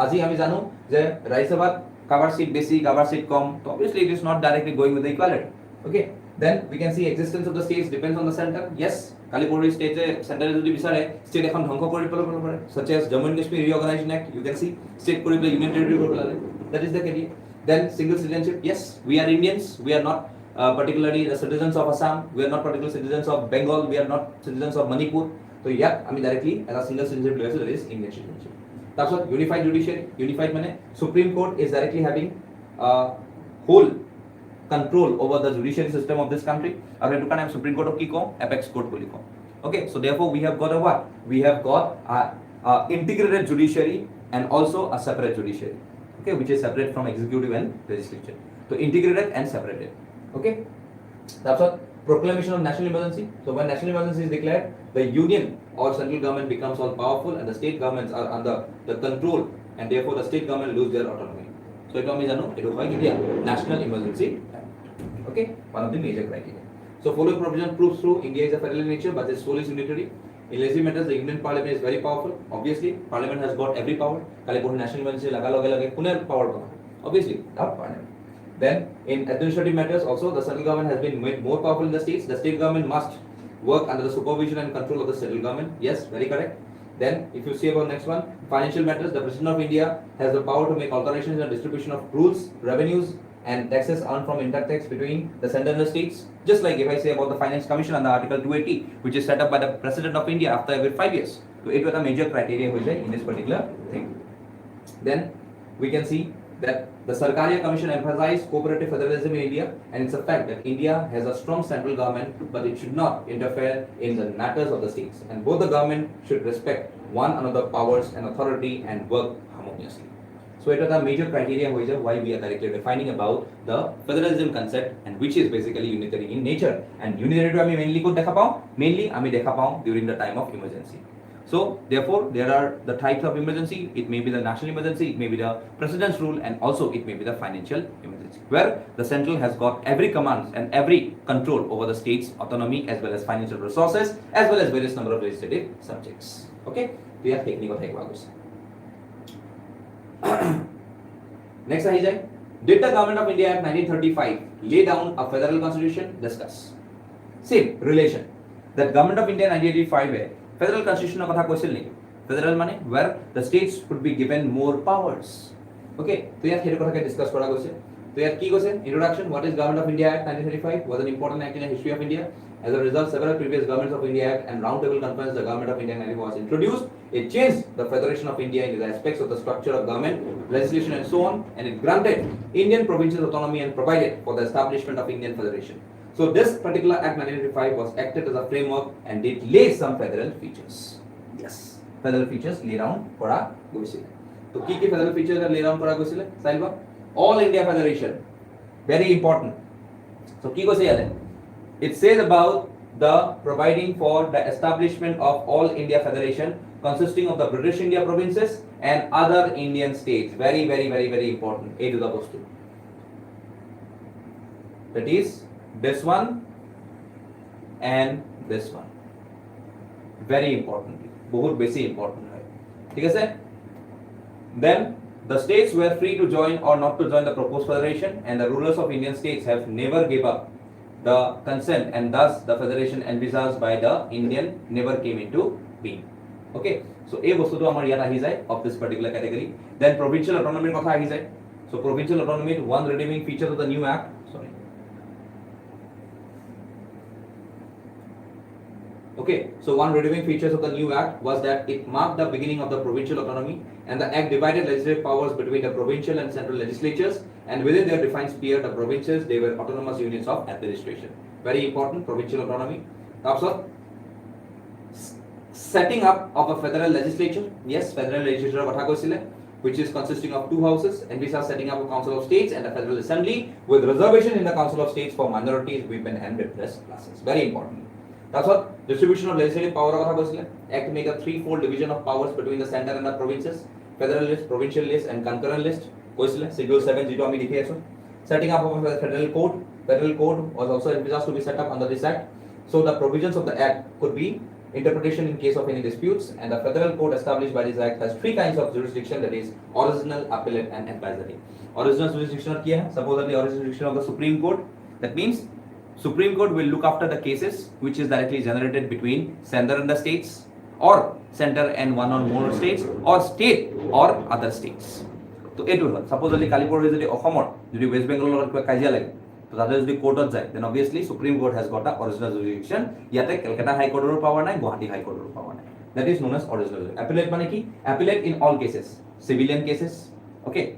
আজি আমি জানো যে Rajya Sabha cover seat বেশি cover seat com, so obviously it is not directly going with the equality. Okay, then we can see existence of the states depends on the center. Yes, Kalipuri state center যদি বিচাৰে state এখন ধ্বংস কৰি পেলাব পাৰে, such as Jammu and Kashmir Reorganization Act. You can see state কৰি পেলাই union territory কৰি পেলালে. That is the case. Then single citizenship. Yes, we are Indians. We are not particularly the citizens of Assam, we are not particular citizens of Bengal, we are not citizens of Manipur. So yeah, I mean directly as a single citizenship level there is Indian citizenship. That's what unified judiciary. Unified means Supreme Court is directly having whole control over the judiciary system of this country. Aur etu kane Supreme Court of ki ko apex court boli ko. Okay, so therefore we have got a what? We have got a integrated judiciary and also a separate judiciary. Okay, which is separate from executive and legislature. So integrated and separated. Okay, that's what proclamation of national emergency. So when national emergency is declared, the union or central government becomes all powerful and the state governments are under the control and therefore the state government lose their autonomy. So it means national emergency. Okay, one of the major criteria. So following provision proves through India is a federal in nature but its soul is unitary. In lazy matters, the Indian Parliament is very powerful. Obviously, Parliament has got every power. Kalipur national emergency laga lage kune power ba. Obviously, the Parliament. Then in administrative matters also the central government has been made more powerful in the states. The state government must work under the supervision and control of the central government. Yes, very correct. Then if you see about next one, financial matters, the President of India has the power to make alterations in distribution of rules, revenues and taxes earned from intertax between the center and the states. Just like if I say about the Finance Commission under Article 280, which is set up by the President of India after every 5 years. So it was a major criteria in this particular thing. Then we can see that the Sarkaria Commission emphasized cooperative federalism in India, and it's a fact that India has a strong central government, but it should not interfere in the matters of the states, and both the government should respect one another's powers and authority and work harmoniously. So it was a major criteria why we are directly defining about the federalism concept, and which is basically unitary in nature. And unitary to mainly dekha pao during the time of emergency. So therefore there are the types of emergency. It may be the national emergency, it may be the president's rule, and also it may be the financial emergency, where the central has got every command and every control over the state's autonomy as well as financial resources as well as various number of legislative subjects. Okay, we are technical next ahi jai. Did the government of India Act 1935 lay down a federal constitution? Discuss. Same relation that government of India 1985 federal constitution কথা কৈছিল নেকি federal মানে where the states could be given more powers. Okay, তো ইয়াত হেতু কথাকে discuss কৰা গৈছে. তো ইয়াত কি কৈছে introduction, what is government of India Act 1935 was an important act in the history of India. As a result, several previous governments of India Act and round table conference the government of India was introduced. It changed the federation of India into the aspects of the structure of government, legislation and so on, and it granted Indian provinces autonomy and provided for the establishment of Indian federation. So this particular Act 1985 was acted as a framework and it laid some federal features. Yes, federal features laid down kora goisile. So ki federal features are laid down kora goisile? Sailba, all India federation, very important. So ki goise yale? It says about the providing for the establishment of all India federation consisting of the British India provinces and other Indian states. Very important. A to the post. That is this one and this one. Very important. बहुत बेसी important है. ठीक है sir? Then the states were free to join or not to join the proposed federation, and the rulers of Indian states have never gave up the consent, and thus the federation envisaged by the Indian never came into being. Okay, so এই বস্তুটো আমাৰ ইয়াত আহি যায় of this particular category. Then provincial autonomy কথা আহি যায়. So provincial autonomy, one redeeming feature of the new act. Sorry. Okay, so one redeeming features of the new act was that it marked the beginning of the provincial autonomy, and the act divided legislative powers between the provincial and central legislatures, and within their defined sphere, the provinces, they were autonomous units of administration. Very important, provincial autonomy. Also, setting up of a federal legislature. Yes, federal legislature kotha koisile, which is consisting of two houses, and we are setting up a council of states and a federal assembly with reservation in the council of states for minorities, women and repressed classes. Very important. That's what distribution of legislative power kotha koisile. Act make a threefold division of powers between the center and the provinces: federal list, provincial list and concurrent list. Koisile schedule 7 jitu ami likhi aso. Setting up of a federal code. Federal code was also envisaged to be set up under this act. So the provisions of the act could be interpretation in case of any disputes, and the federal code established by this act has three kinds of jurisdiction, that is original, appellate and advisory. Original jurisdiction kya hai? Supposedly original jurisdiction of the Supreme Court. That means Supreme Court will look after the cases which is directly generated between center and the states, or center and one or more states, or state or other states. So etu hol supposedly Kalipur is the Ohomor jodi West Bengal lor kiba kajia lage, to tade jodi court ot jay, then obviously Supreme Court has got the original jurisdiction. Yate Calcutta High Court or power nai, Guwahati High Court or power nai. That is known as original jurisdiction. Appellate mane ki? Appellate in all cases, civilian cases, okay,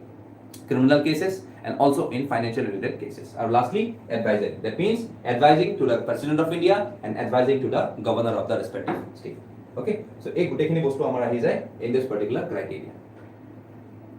criminal cases, and also in financial related cases. And lastly, advisory. That means advising to the President of India and advising to the governor of the respective state. Okay, so ek gutekhini bostu amar ahi jay in this particular criteria.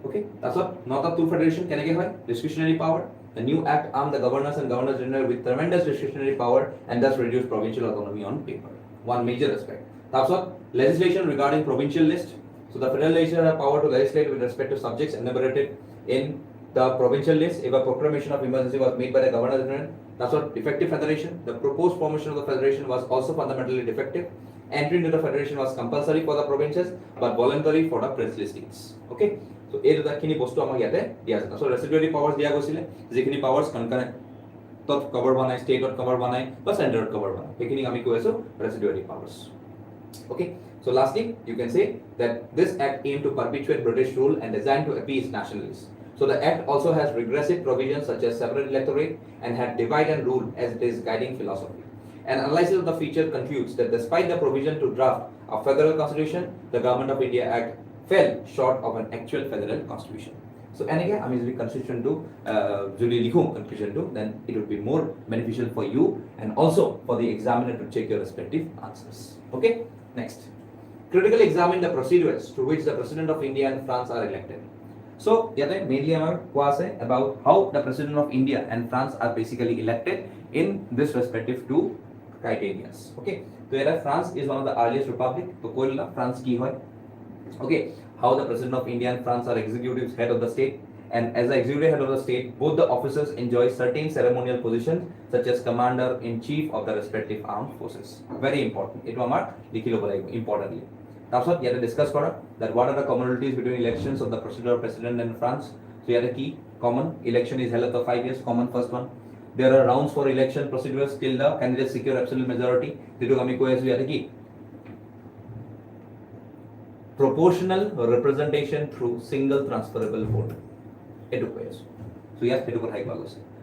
Okay, that's what. Not a two federation keneke hoy discretionary power. The new act armed the governors and governors general with tremendous discretionary power and thus reduced provincial autonomy on paper. One major aspect. That's what. Legislation regarding provincial list. So the federal legislature have power to legislate with respect to subjects enumerated in the provincial list. If a proclamation of emergency was made by the governor general, that's what. Defective federation. The proposed formation of the federation was also fundamentally defective. Entry into the federation was compulsory for the provinces but voluntary for the princely states. Okay, so এই দুটা খিনি বস্তু আমাক ইয়াতে দিয়া আছে। So residuary powers দিয়া গৈছিলে, যিখিনি powers concurrent তত কভাৰ বনায়, ষ্টেটত কভাৰ বনায় বা চেণ্টাৰত কভাৰ বনায়, সেইখিনি আমি কৈ আছোঁ ৰেচিডুৱাৰী powers. Okay, so lastly, you can say that this act aimed to perpetuate British rule and designed to appease nationalists. So the act also has regressive provisions such as separate electorate and had divide and rule as its guiding philosophy. An analysis of the feature concludes that despite the provision to draft a federal constitution, the Government of India Act fell short of an actual federal constitution. So and again, I mean, if constitution to Julie Likhum conclusion to, then it would be more beneficial for you and also for the examiner to check your respective answers. Okay. Next, critically examine the procedures through which the President of India and France are elected. So, yate mainly amar koa ase about how the President of India and France are basically elected in this respective two criteria. Okay, so here France is one of the earliest republic. So, koila France ki hoy. Okay, how the President of India and France are executives, head of the state. And as the executive head of the state, both the officers enjoy certain ceremonial positions such as commander-in-chief of the respective armed forces. Very important. It was importantly. That's what you have to discuss that what are the commonalities between elections of the procedure of President and France. So you have a key common election is held after 5 years. Common first one. There are rounds for election procedures till the candidates secure absolute majority. Proportional representation through single transferable vote. So yes,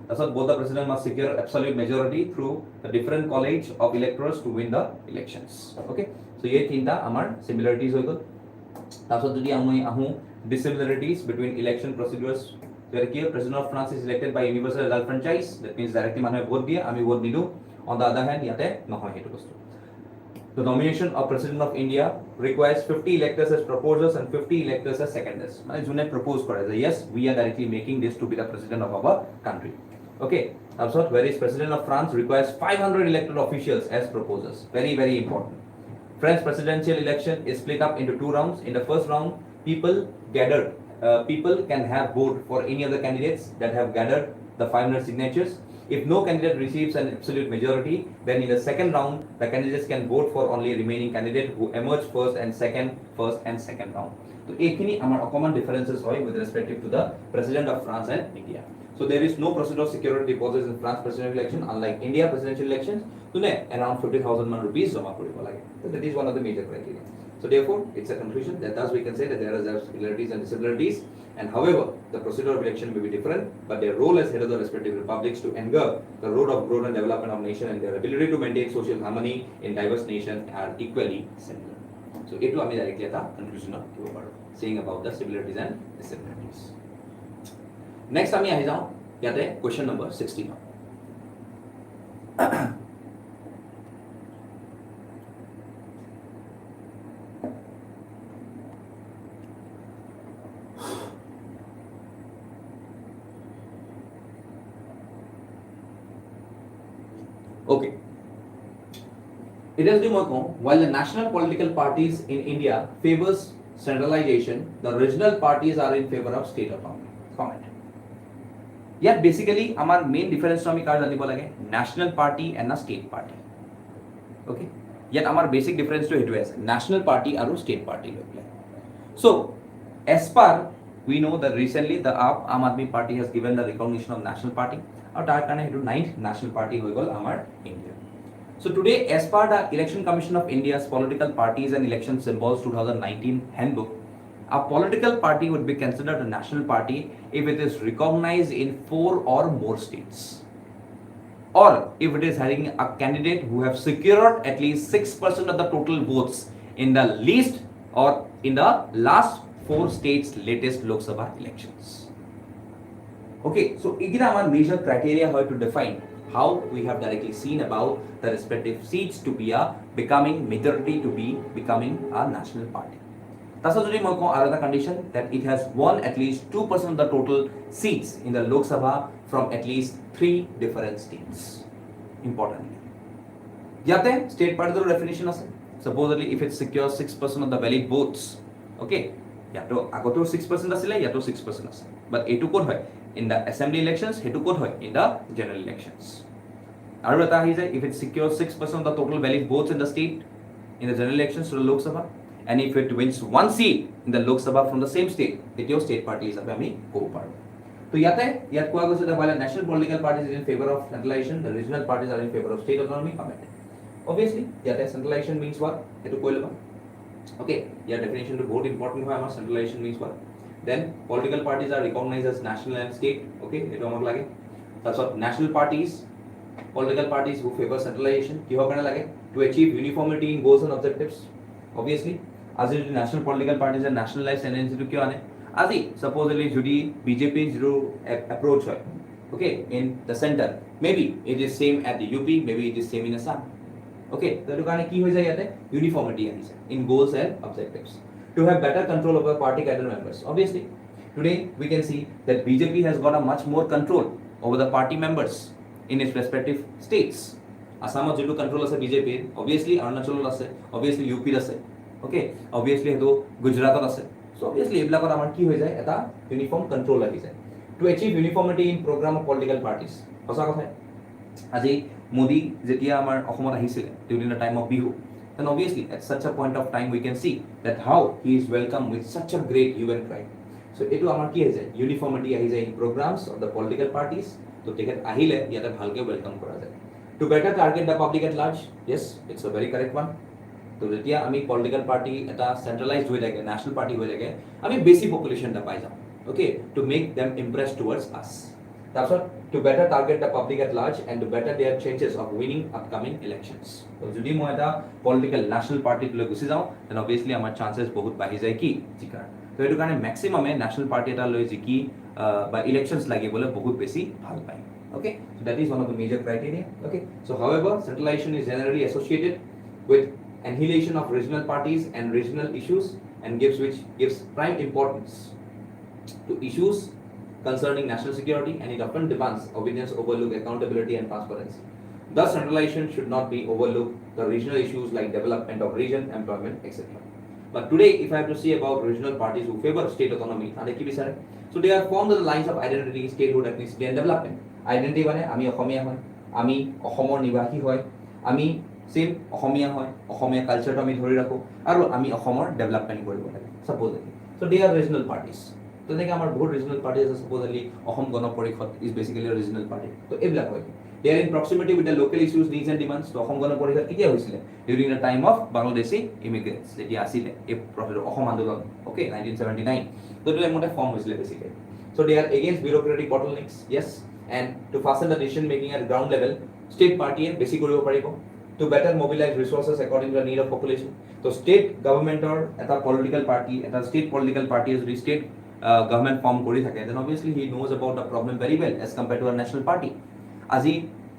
that's what both the president must secure absolute majority through the different college of electors to win the elections. Okay, so ye tinta amar similarities hoy gol. That's what jodi amoi ahu dissimilarities between election procedures. Where here President of France is elected by universal result franchise, that means directly manhoy vote diye, ami vote nidu. On the other hand, yate nohoy hetu bostu. The nomination of President of India requires 50 electors as proposers and 50 electors as seconders. Mane june propose kore yes, we are directly making this to be the president of our country. Okay, also whereas President of France requires 500 elected officials as proposers. Very, very important. French presidential election is split up into two rounds. In the first round, people can have vote for any of the candidates that have gathered the 500 signatures. If no candidate receives an absolute majority, then in the second round, the candidates can vote for only remaining candidate who emerge first and second round. So, ekhini amar common differences hoy with respect to the President of France and India. So there is no procedure of security deposits in France presidential election, unlike India presidential elections. Today, around 50,000 rupees jama koribo lage. So that is one of the major criteria. So therefore, it's a conclusion that thus we can say that there are similarities and dissimilarities. And however, the procedure of election may be different, but their role as head of the respective republics to engulf the road of growth and development of nation and their ability to maintain social harmony in diverse nations are equally similar. So it will be directly a conclusion of saying about the similarities and dissimilarities. Next আমি আহি যাওঁ ইয়াতে question number 16. Okay. It is remarkable, while the national political parties in India favors centralization, the regional parties are in favor of state autonomy. Comment. Yet basically, our main difference to national party and a state party. Okay. Yet our basic difference to it is national party or state party. So, as per we know that recently the Aam Aadmi Party has given the recognition of national party. Or to 9th national party amar India. So today, as per the Election Commission of India's political parties and election symbols 2019 handbook, a political party would be considered a national party if it is recognized in 4 or more states, or if it is having a candidate who have secured at least 6% of the total votes in the least or in the last 4 states' latest Lok Sabha elections. Okay, so igina our major criteria how to define how we have directly seen about the respective seats to be a becoming majority to be becoming a national party. That's also another condition that it has won at least 2% of the total seats in the Lok Sabha from at least 3 different states. Importantly, yate state party definition ase. Supposedly, if it secures 6% of the valid votes, okay, yato agoto 6% asile, yato 6% ase. But etu kod hoy in the assembly elections, hetu kod hoy in the general elections. Aru eta hi jay if it secures 6% of the total valid votes in the state in the general elections to the Lok Sabha, and if it wins 1 seat in the Lok Sabha from the same state, it your state party is ami ko paru. তো ইয়াত কোৱা গৈছে that while the national political parties is in favor of centralization, the regional parties are in favor of state autonomy. Comment. Obviously, ইয়াতে centralization means what? এটো কৈ লবা. Okay, year definition to বহুত important হয় আমাৰ centralization means what? Then political parties are recognized as national and state. Okay, এটো আমাক লাগে. তাৰপিছত national parties, political parties who favor centralization কিহৰ কাৰণে লাগে? To achieve uniformity in goals and objectives. Obviously, আজি যদি national political parties are nationalized tendency to কিয় আনে? আজি supposedly যদি BJP zero approach হয়, okay, in the center, maybe it is same at the UP, maybe it is same in Assam. Okay, so এটো কাৰণে কি হৈ যায় ইয়াতে uniformity আহিছে in goals and objectives. To have better control over party cadre members. Obviously, today we can see that BJP has got a much more control over the party members in its respective states. Assamot যেটো control আছে BJP, obviously Arunachalot আছে, obviously UP আছে, okay, obviously হেতু গুজৰাটত আছে. So obviously এইবিলাকত আমাৰ কি হৈ যায় এটা ইউনিফর্ম কন্ট্রোল আহি যায়. To achieve uniformity in program of political parties. সঁচা কথা আজি মোদি যেতিয়া আমাৰ অসমত আহিছিলে during the time of Bihu, then obviously at such a point of time we can see that how he is welcomed with such a great hue and cry. So এটো আমাৰ কি হৈ যায় ইউনিফর্মিটি আহি যায় in programs of the political parties. তো তেখেত আহিলে ইয়াতে ভালকে ওয়েলকাম কৰা যায়. To better target the public at large, yes, it's a very correct one. তো যেতিয়া আমি পলিটিক্যাল পার্টি এটা সেন্ট্রালাইজড হয়ে থাকে ন্যাশনাল পার্টি হয়ে থাকে আমি বেশি পপুলেশনটা পাই যাওঁ okay to make them impress towards us তাৰপিছত to better target the public at large and to better their chances of winning upcoming elections তো যদি মই এটা পলিটিক্যাল ন্যাশনাল পাৰ্টিলৈ গুচি যাওঁ দেন অবভিয়াছলি আমাৰ চান্সেছ বহুত বাঢ়ি যায় কি জিকাৰ তো এইটো কাৰণে মেক্সিমামে ন্যাশনাল পাৰ্টি এটা লৈ জিকি বা ইলেকশ্যনছ লাগিবলৈ বহুত বেছি ভাল পায় okay so that is one of the major criteria okay so however centralization is generally associated with annihilation of regional parties and regional issues and gives prime importance to issues concerning national security and it often demands obedience, overlook, accountability and transparency. Thus centralization should not be overlooked the regional issues like development of region, employment, etc. But today if I have to see about regional parties who favor state autonomy so they are formed on the lines of identity, statehood, ethnicity and development. Identity মানে আমি অসমীয়া হয়, আমি অসমৰ নিবাসী হয়, আমি same Asamiya হয়, অসমীয়া কালচাৰটো আমি ধৰি ৰাখো আৰু আমি অসমৰ ডেভেলপমেণ্ট কৰিব লাগে supposedly so they are regional parties তো তেনেকৈ আমাৰ বহুত ৰিজনাল পাৰ্টি আছে সাপোজলি অসম গণ পৰিষদ ইজ বেসিক্যালি ৰিজনাল পাৰ্টি তো এইবিলাক হয় they are in proximity with the local issues needs and demands তো অসম গণ পৰিষদ কেতিয়া হৈছিলে during the time of Bangladeshi immigrants যেতিয়া আছিলে এই অসম আন্দোলন ওকে 1979 তো এইটো এমতে ফৰ্ম হৈছিলে basically so they are against bureaucratic bottlenecks yes and to fasten the decision making at ground level state party and বেছি কৰিব পাৰিব to better mobilize resources according to the need of population. So state government or at a political party, at a state political party is the state government form kori thake, then obviously he knows about the problem very well as compared to a national party. Aji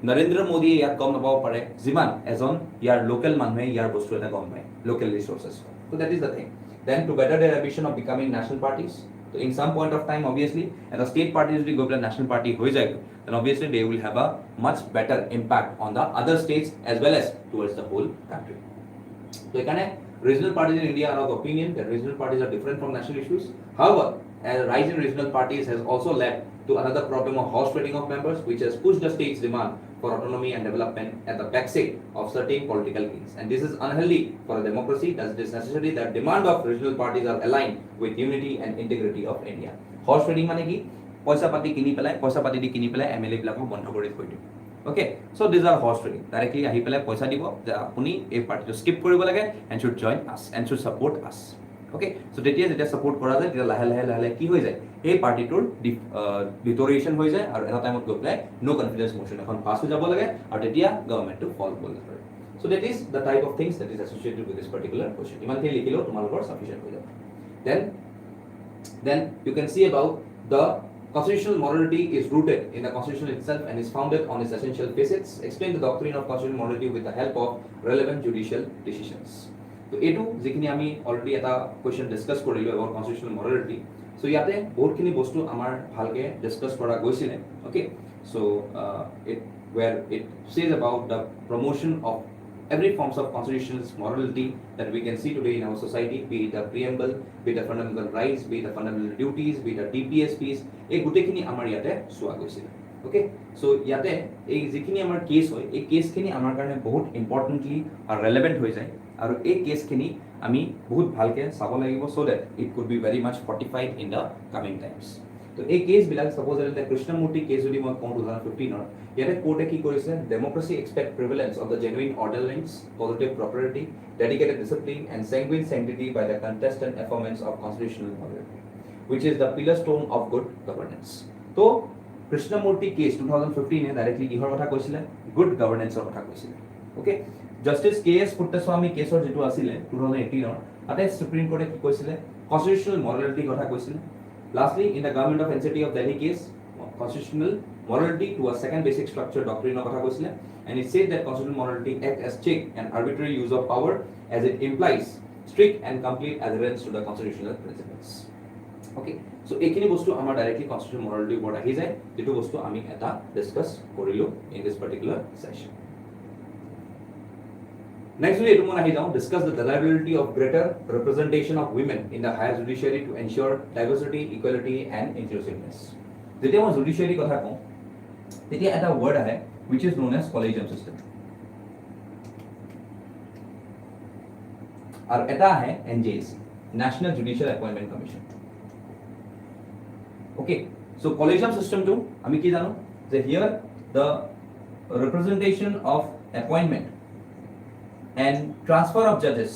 Narendra Modi yar gom nabao pare, jiman ejon yar local manhe yar bostu eta gom pai, local resources. So that is the thing. Then to better their ambition of becoming national parties, so in some point of time obviously at a state party যদি go to a national party হয়ে যায় then obviously they will have a much better impact on the other states as well as towards the whole country. So এখানে regional parties in India are of the opinion that regional parties are different from national issues. However, a rise in regional parties has also led to another problem of horse trading of members which has pushed the state's demand for autonomy and development at the backside of certain political gains. And this is unhealthy for a democracy. Thus it is necessary that demand of regional parties are aligned with unity and integrity of India. Horse trading মানে কি পয়সা পাতি কিনি পেলাই MLA বিলাকক বন্ধ কৰি থৈ দিও okay so these are horse trading directly আহি পেলাই পয়সা দিব যে আপুনি এই পাৰ্টিটো স্কিপ কৰিব লাগে and should join us and should support us okay so যেতিয়া সাপোর্ট কৰা যায় তেতিয়া লাহে কি হৈ যায় এই পাৰ্টিটোৰ ডিটোৰেশন হৈ যায় আৰু এটা টাইমত গৈ পেলাই নো কনফিডেন্স মোশন এখন পাস হৈ যাব লাগে আৰু তেতিয়া গভৰ্ণমেন্টটো ফল কৰিব লাগে so that is the type of things that is associated with this particular question ইমানখিনি লিখিলো তোমালোকৰ sufficient হৈ যাব then you can see about the constitutional morality is rooted in the constitution itself and is founded on its essential facets. Explain the doctrine of constitutional morality with the help of relevant judicial decisions. So etu jikhini ami already eta question discuss korilu about constitutional morality. So yate bahutkhini bostu amar bhalke discuss kora goisile okay so it says about the promotion of every forms of constitutional morality that we can see today in our society, be it the preamble, be it the fundamental rights, be it the fundamental duties, be it the DPSPs, এই গুটেখিনি আমাৰ ইয়াতে সোৱা গৈছিল okay so ইয়াতে এই যিখিনি আমাৰ case হয় এই কেসখিনি আমাৰ কাৰণে বহুত ইম্পৰ্টেন্টলি আৰু ৰেলেভেন্ট হৈ যায় আৰু এই কেসখিনি আমি বহুত ভালকে চাব লাগিব so that it could be very much fortified in the coming times তো এই কেস বিলাক সাপোজ এটা কৃষ্ণমূৰ্তি কেস যদি মই কওঁ 2015 ৰ ইয়াতে কোৰ্টে কি কৰিছে democracy expect prevalence of the genuine orderliness positive property dedicated discipline and sanguine sanctity by the contestant affirmance of constitutional morality which is the pillar stone of good governance. তো কৃষ্ণমূৰ্তি কেস 2015 এ directly কিহৰ কথা কৈছিলে good গভৰ্নেন্সৰ কথা কৈছিলে ওকে justice KS পুট্টাস্বামী কেছৰ যেটো আছিলে 2018 ৰ তাতে সুপ্ৰিম কোৰ্টে কি কৈছিলে constitutional morality কথা কৈছিলে lastly in the government of NCT of Delhi case constitutional morality to a second basic structure doctrine of কথা কৈছিলে and it said that constitutional morality act as check and arbitrary use of power as it implies strict and complete adherence to the constitutional principles. Okay, so এইখিনি বস্তু আমাৰ directly constitutional মৰালিটি ওপৰত আহি যায় যেটো বস্তু আমি এটা ডিসকাস কৰিলো in this particular session next we এটো আহি যাওঁ discuss the desirability of greater representation of women in the higher judiciary to ensure diversity equality and inclusiveness যেতিয়া মই জুডিশিয়াৰি কথা কওঁ তেতিয়া এটা ওয়াৰ্ড আহে which is known as collegium system আৰু এটা আহে NJC National Judicial Appointment Commission. Okay, so collegium system to আমি কি জানো যে here the representation of appointment and transfer of judges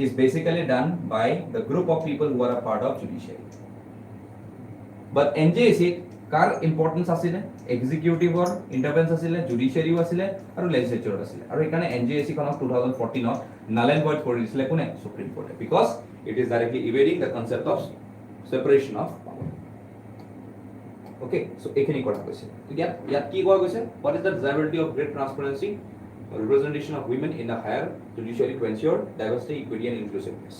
is basically done by the group of people who are a part of judiciary. But NJC car importance আছিল executive or ইন্টাৰভেন্স আছিল জুডিশিয়াৰি আছিল আৰু লেজিসলেচাৰ আছিল আৰু এখানে NJC খনক 2014 ত null and void কৰি দিছিল কোনে supreme কোৰ্টে because it is directly evading the concept of separation of power. Okay, so এখানে কথা কৈছে ইয়াত কি কোৱা গৈছে what is the desirability of great transparency representation of women in the higher judiciary to ensure diversity equity and inclusiveness.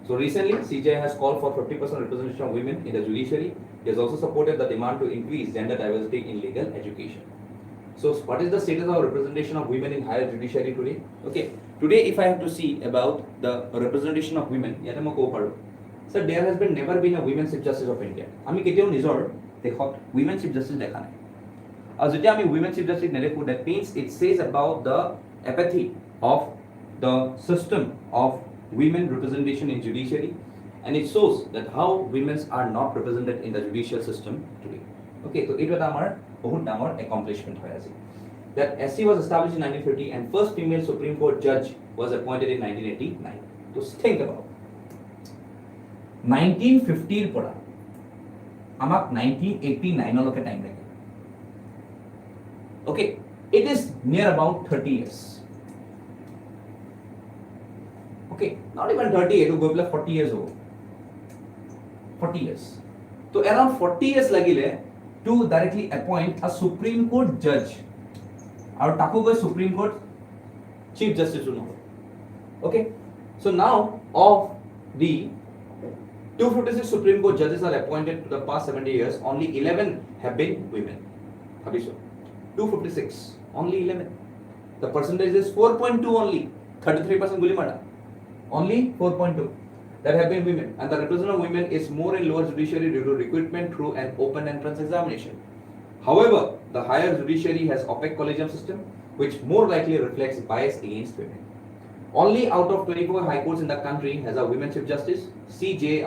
So recently CJI has called for 50% representation of women in the judiciary. He has also supported the demand to increase gender diversity in legal education. So what is the status of representation of women in higher judiciary today? Okay, today if I have to see about the representation of women yate মই ক'ব পাৰো sir there has been never been a women chief justice of India আমি কেতিয়াও নিজৰ দেখত women chief justice দেখা নাই আৰু যেতিয়া আমি women chief justice নেদেখো that means it says about the apathy of the system of women representation in judiciary and it shows that how women are not represented in the judicial system today. Okay, so it was our bahut dangor accomplishment hoy ase that SC was established in 1950 and first female Supreme Court judge was appointed in 1989. So think about 1950 ৰ পৰা আমাক 1989 লকে time লাগে. Okay, it is near about 30 years. Okay, not even 30, it will go like 40 years old. 40 years. So around 40 years lagile to directly appoint a Supreme Court judge. Or taku go Supreme Court Chief Justice no. Okay, so now of the 256 Supreme Court judges are appointed to the past 70 years, only 11 have been women. Happy so 256, only 11. The percentage is 4.2 only, 33% gulimada. Only 4.2 that have been women, and the representation of women is more in lower judiciary due to recruitment through an open entrance examination. However, the higher judiciary has opaque collegium system which more likely reflects bias against women. Only out of 24 high courts in the country has a women chief justice. CJ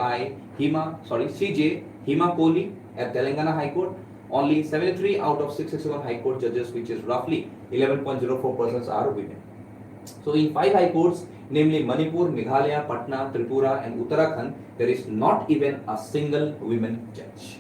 Hima Kohli at Telangana High Court. Only 73 out of 661 high court judges, which is roughly 11.04% are women. So in 5 high courts, namely Manipur, Meghalaya, Patna, Tripura and Uttarakhand, there is not even a single women judge.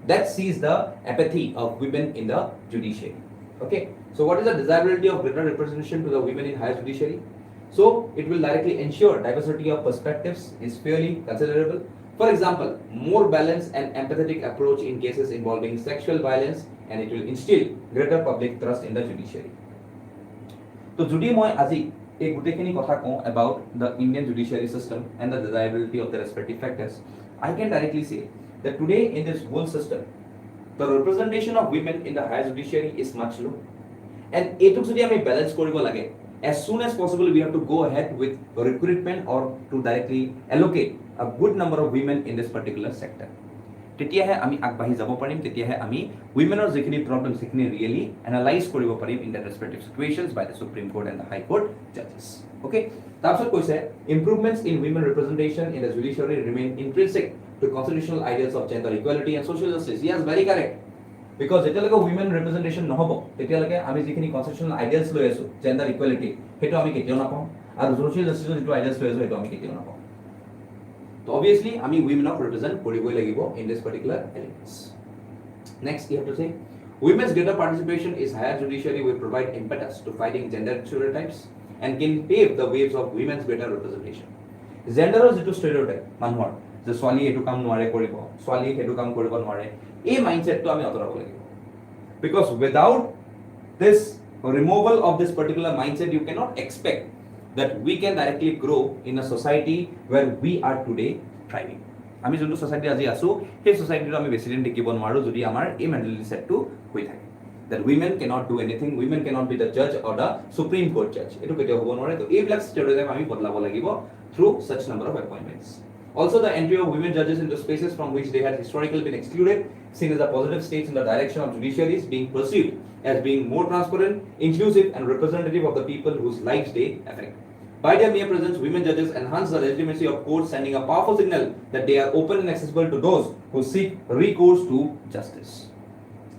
That sees the apathy of women in the judiciary. Okay, so what is the desirability of greater representation to the women in higher judiciary? So it will directly ensure diversity of perspectives is fairly considerable. For example, more balanced and empathetic approach in cases involving sexual violence, and it will instill greater public trust in the judiciary. So judi moi aji এই গুটেখিনি কথা কওঁ about the Indian judiciary system and the desirability of the respective factors, I can directly say that today in this whole system, the representation of women in the higher judiciary is much low. And etuk jodi ami balance koribo lage, as soon as possible we have to go ahead with recruitment or to directly allocate a good number of women in this particular sector. তেতিয়াহে আমি আগবাঢ়ি যাব পাৰিম, তেতিয়াহে আমি উইমেনৰ যিখিনি problem সেইখিনি really analyse কৰিব পাৰিম in the respective situations by the supreme court and the high court জাজেছ. ওকে, তাৰপিছত কৈছে improvements in women representation in the judiciary remain intrinsic to constitutional ideals of gender equality and social justice. Yes, very correct. Because যেতিয়ালৈকে women representation নহব তেতিয়ালৈকে আমি যিখিনি constitutional ideals লৈ আছো gender equality সেইটো আমি কেতিয়াও নাপাওঁ আৰু social justice যিটো ideals লৈ আছো সেইটো আমি কেতিয়াও নাপাওঁ তো obviously আমি women represent কৰিবই লাগিব in this particular elements. Next you have to say women's greater participation is higher judiciary will provide impetus to fighting gender stereotypes and can pave the waves of women's greater representation. Gendeৰৰ যিটো stereotype মানুহৰ যে ছোৱালী এটো কাম নোৱাৰে কৰিব ছোৱালী এটো কাম কৰিব নোৱাৰে এই মাইন্ডসেটটো আমি অতৰাব লাগিব because without this removal of this particular mindset you cannot expect that we can directly grow in a society where we are today thriving. আমি যোনটো সোসাইটি আজি আছো সেই সোসাইটিটো আমি বেছি দিন দেখিব নোৱাৰো যদি আমাৰ এই মেন্টালিটি সেটটো হৈ থাকে that women cannot do anything, women cannot be the judge or the supreme court judge এটো কেতিয়াও হ'ব নোৱাৰে তো এইবিলাক স্টেৰিঅটাইপ আমি বদলাব লাগিব through such number of appointments. Also the entry of women judges into spaces from which they had historically been excluded seen as a positive stage in the direction of judiciaries being perceived as being more transparent, inclusive and representative of the people whose lives they affect. By their mere presence, women judges enhance the legitimacy of courts, sending a powerful signal that they are open and accessible to those who seek recourse to justice.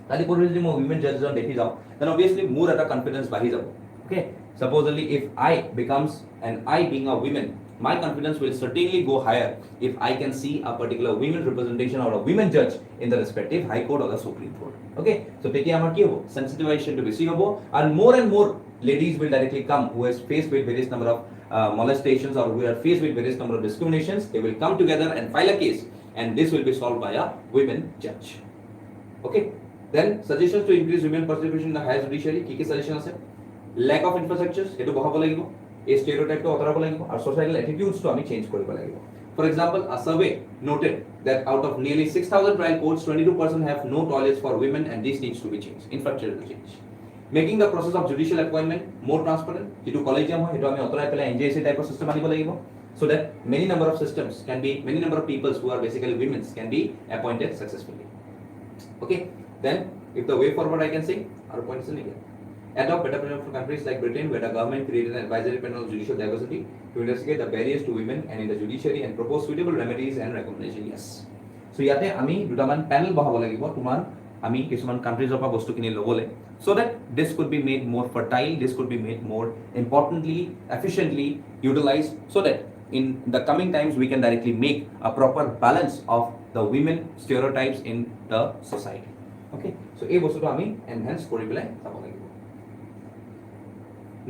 Tadi যদি মই women judges দেখি যাওঁ then obviously মোৰ এটা confidence বাঢ়ি যাব. Okay, supposedly if I becomes and I being a woman, my confidence will certainly go higher if I can see a particular women representation or a women judge in the respective high court or the supreme court. Okay, so তেতিয়া আমাৰ কি হ'ব sensitization to বেছি হ'ব and more ladies will directly come who is faced with various number of molestations or who are faced with various number of discriminations. They will come together and file a case and this will be solved by a women judge. Okay, then suggestions to increase women participation in the higher judiciary কি suggestion আছে lack of infrastructures এটো বহাব লাগিব এই stereotype টো অতৰাব লাগিব আৰু societal attitudes টো আমি change কৰিব লাগিব. For example, a survey noted that out of nearly 6,000 trial courts 22% have no toilets for women and this needs to be changed. Infrastructure change. Making the process of judicial appointment more transparent যেটো collegium হয় হেটো আমি অতৰাই পেলাই NJSC type of system আনিব লাগিব so that many number of systems can be many number of peoples who are basically women can be appointed successfully. Okay, then if the way forward I can say our points in here adopt better practice from countries like Britain where the government created an advisory panel on judicial diversity to investigate the barriers to women and in the judiciary and propose suitable remedies and recommendations. Yes, so ইয়াতে আমি দুটামান panel বহাব লাগিব তোমাৰ আমি কিছুমান কান্ট্ৰিজৰ পৰা বস্তুখিনি লবলে so that this could be made more fertile, this could be made more importantly efficiently utilized so that in the coming times we can directly make a proper balance of the women stereotypes in the society. Okay, so এই বস্তুটো আমি enhance কৰি পেলাই চাব লাগিব.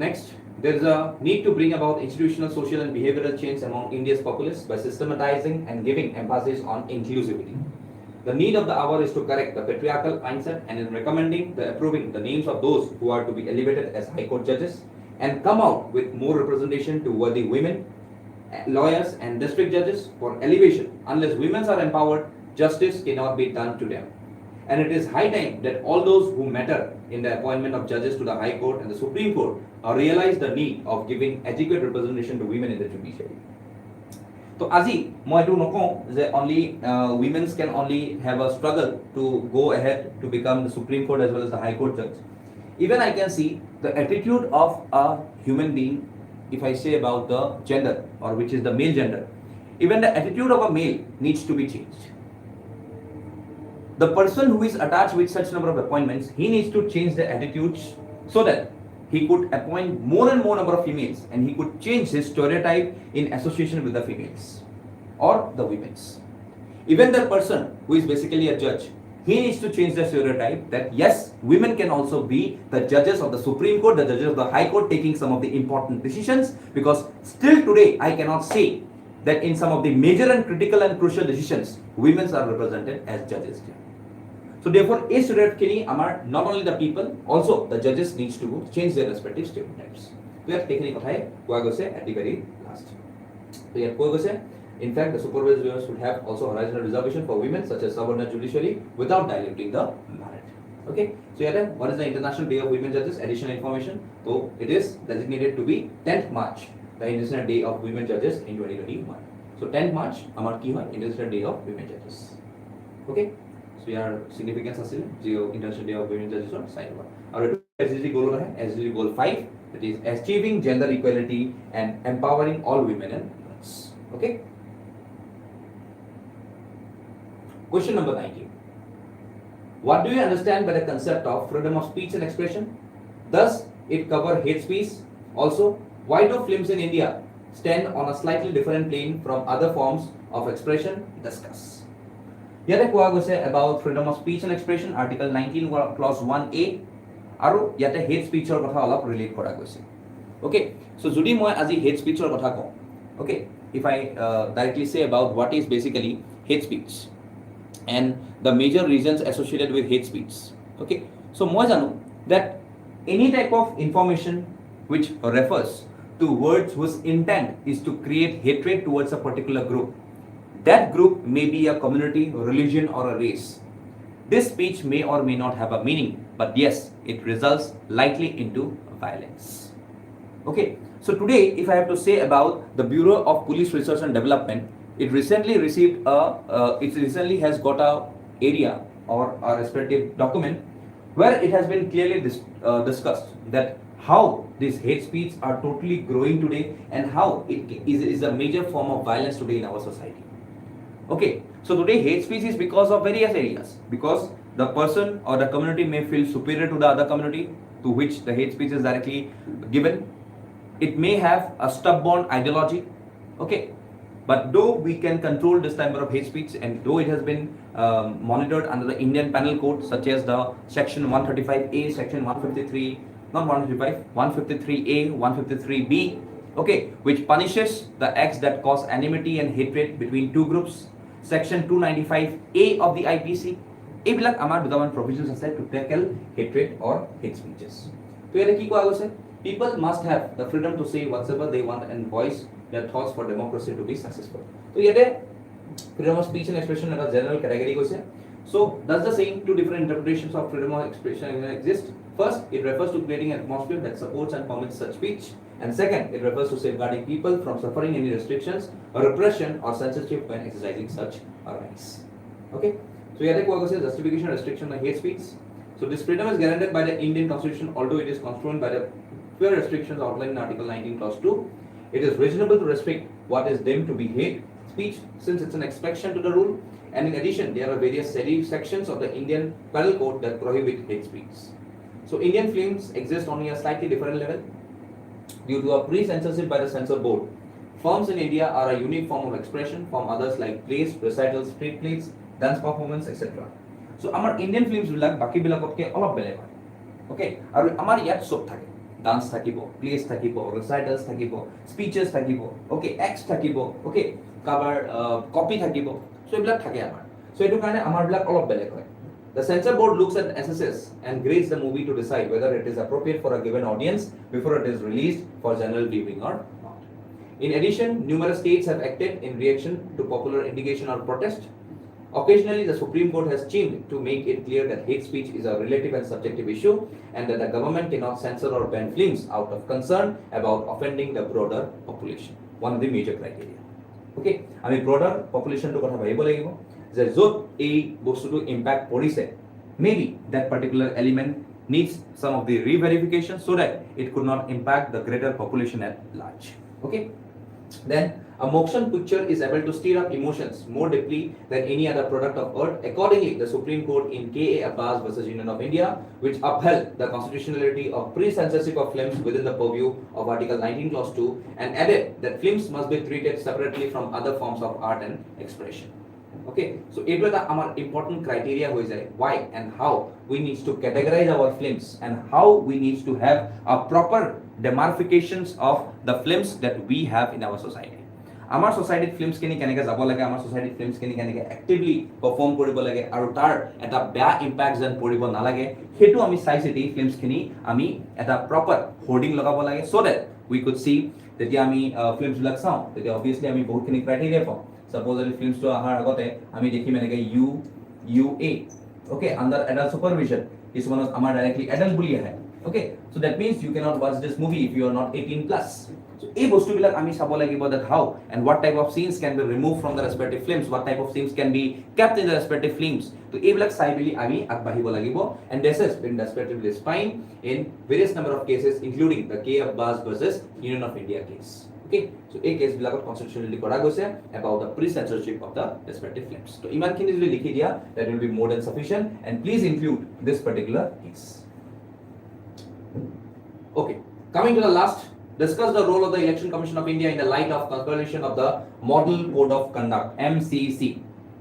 Next, there is a need to bring about institutional, social and behavioral change among India's populace by systematizing and giving emphasis on inclusivity. The need of the hour is to correct the patriarchal mindset and in recommending the approving the names of those who are to be elevated as high court judges and come out with more representation to worthy women, lawyers and district judges for elevation. Unless women are empowered, justice cannot be done to them. And it is high time that all those who matter in the appointment of judges to the High Court and the Supreme Court realize the need of giving adequate representation to women in the judiciary. So আজি মই এটো নকওঁ যে only women can only have a struggle to go ahead to become the Supreme Court as well as the High Court judge. Even I can see the attitude of a human being if I say about the gender or which is the male gender. Even the attitude of a male needs to be changed. The person who is attached with such number of appointments, he needs to change the attitudes so that he could appoint more and more number of females and he could change his stereotype in association with the females or the women's. Even the person who is basically a judge, he needs to change the stereotype that yes, women can also be the judges of the Supreme Court, the judges of the High Court taking some of the important decisions because still today I cannot say that in some of the major and critical and crucial decisions, women are represented as judges. So therefore, a stereotype amar not only the people, also the judges needs to change their respective stereotypes. So here technique kotha koa goise at the very last. So here koa goise in fact the supervisors should have also horizontal reservation for women such as subordinate judiciary without diluting the merit. Okay, so here what is the International Day of Women Judges? Additional information. So it is designated to be 10th March, the International Day of Women Judges in 2021. So 10th March amar ki hoy International Day of Women Judges. Okay, so your significance asil je International Day of Women Judges on side one. Aur SDG goal hai SDG goal 5, that is achieving gender equality and empowering all women and girls. Okay. Question number 19. What do you understand by the concept of freedom of speech and expression? Does it cover hate speech? Also, why do films in India stand on a slightly different plane from other forms of expression? Discuss. Yate koa goise about freedom of speech and expression, Article 19 clause 1A, aru yate hate speech or kotha olop relate kora goise. Okay, so jodi moi aji hate speech or kotha ko. Okay, if I directly say about what is basically hate speech and the major reasons associated with hate speech. Okay, so moi janu that any type of information which refers to words whose intent is to create hatred towards a particular group, that group may be a community, religion, or a race. This speech may or may not have a meaning, but yes, it results likely into violence. Okay, so today if I have to say about the Bureau of Police Research and Development, it recently received it recently has got a area or a respective document where it has been clearly discussed that how these hate speech are totally growing today and how it is a major form of violence today in our society. Okay, so today hate speech is because of various areas, because the person or the community may feel superior to the other community to which the hate speech is directly given. It may have a stubborn ideology. Okay, but though we can control this type of hate speech and though it has been monitored under the Indian Penal Code, such as the section 135A, section 153, not 155, 153A, 153B, okay, which punishes the acts that cause enmity and hatred between two groups, section 295A of the IPC, এইবিলাক আমাৰ দুটামান provisions আছে to tackle hatred or hate speeches. তো ইয়াতে কি কোৱা গৈছে? People must have the freedom to say whatever they want and voice their thoughts for democracy to be successful. So yete freedom of speech and expression is a general category goise. So does the same two different interpretations of freedom of expression exist? First, it refers to creating an atmosphere that supports and permits such speech, and second, it refers to safeguarding people from suffering any restrictions or repression or censorship when exercising such rights. Okay, so yete koa goise justification restriction on hate speech. So this freedom is guaranteed by the Indian Constitution, although it is constrained by the fewer restrictions outlined in Article 19 clause 2. It is reasonable to restrict what is deemed to be hate speech since it's an exception to the rule, and in addition there are various sections of the Indian Penal Code that prohibit hate speech. So Indian films exist only a slightly different level due to a pre-censorship by the censor board. Films in India are a unique form of expression from others like plays, recitals, street plays, dance performance, etc. So our Indian films bilak baki bilakotke olop beleg hoy. Okay, aru amar yat sob thake. Dance thakibo, plays thakibo, recitals thakibo, speeches thakibo, okay, acts thakibo, okay, cover copy thakibo. So ebilak thake amar. So etu karone amar bilak olop beleg hoy. The censor board looks at SSS and grades the movie to decide whether it is appropriate for a given audience before it is released for general viewing or not. In addition, numerous states have acted in reaction to popular indignation or protest. Occasionally, the Supreme Court has chimed to make it clear that hate speech is a relative and subjective issue and that the government cannot censor or ban films out of concern about offending the broader population. One of the major criteria. Okay, I mean broader population to kotha bhabibo lagibo je jot ei bostu impact porise, maybe that particular element needs some of the re-verification so that it could not impact the greater population at large. Okay, then a motion picture is able to stir up emotions more deeply than any other product of art. Accordingly, the Supreme Court in K.A. Abbas versus Union of India, which upheld the constitutionality of pre-censorship of films within the purview of Article 19 Clause 2 and added that films must be treated separately from other forms of art and expression. Okay, so it was our important criteria why and how we need to categorize our films and how we need to have a proper demarcations of the films that we have in our society. Our society films kini keneke jabo lage, our society films kini keneke actively perform koribo lage aru tar eta bad impact jan poribo na lage, hetu ami sai city films kini ami eta proper hoarding lagabo lage so that we could see that ami films bilak sao that obviously ami bahut kini criteria pao. Suppose if films to ahar agote ami dekhim eneke UA, okay, under adult supervision, this one is amar directly adult bully hai. Okay, so that means you cannot watch this movie if you are not 18 plus. So এই বস্তুবিলাক আমি চাব লাগিব that how and what type of scenes can be removed from the respective films, what type of scenes can be kept in the respective films. তো এইবিলাক চাই বুলি আমি আগবাঢ়িব লাগিব, and this has been respectively defined in various number of cases including the K. Abbas versus Union of India case. Okay, so এই case বিলাকত constitutionally কৰা গৈছে about the pre-censorship of the respective claims. So ইমানখিনি যদি লিখি দিয়া, that will be more than sufficient, and please include this particular case. Okay, coming to the last, discuss the role of the Election Commission of India in the light of consideration of the Model Code of Conduct (MCC).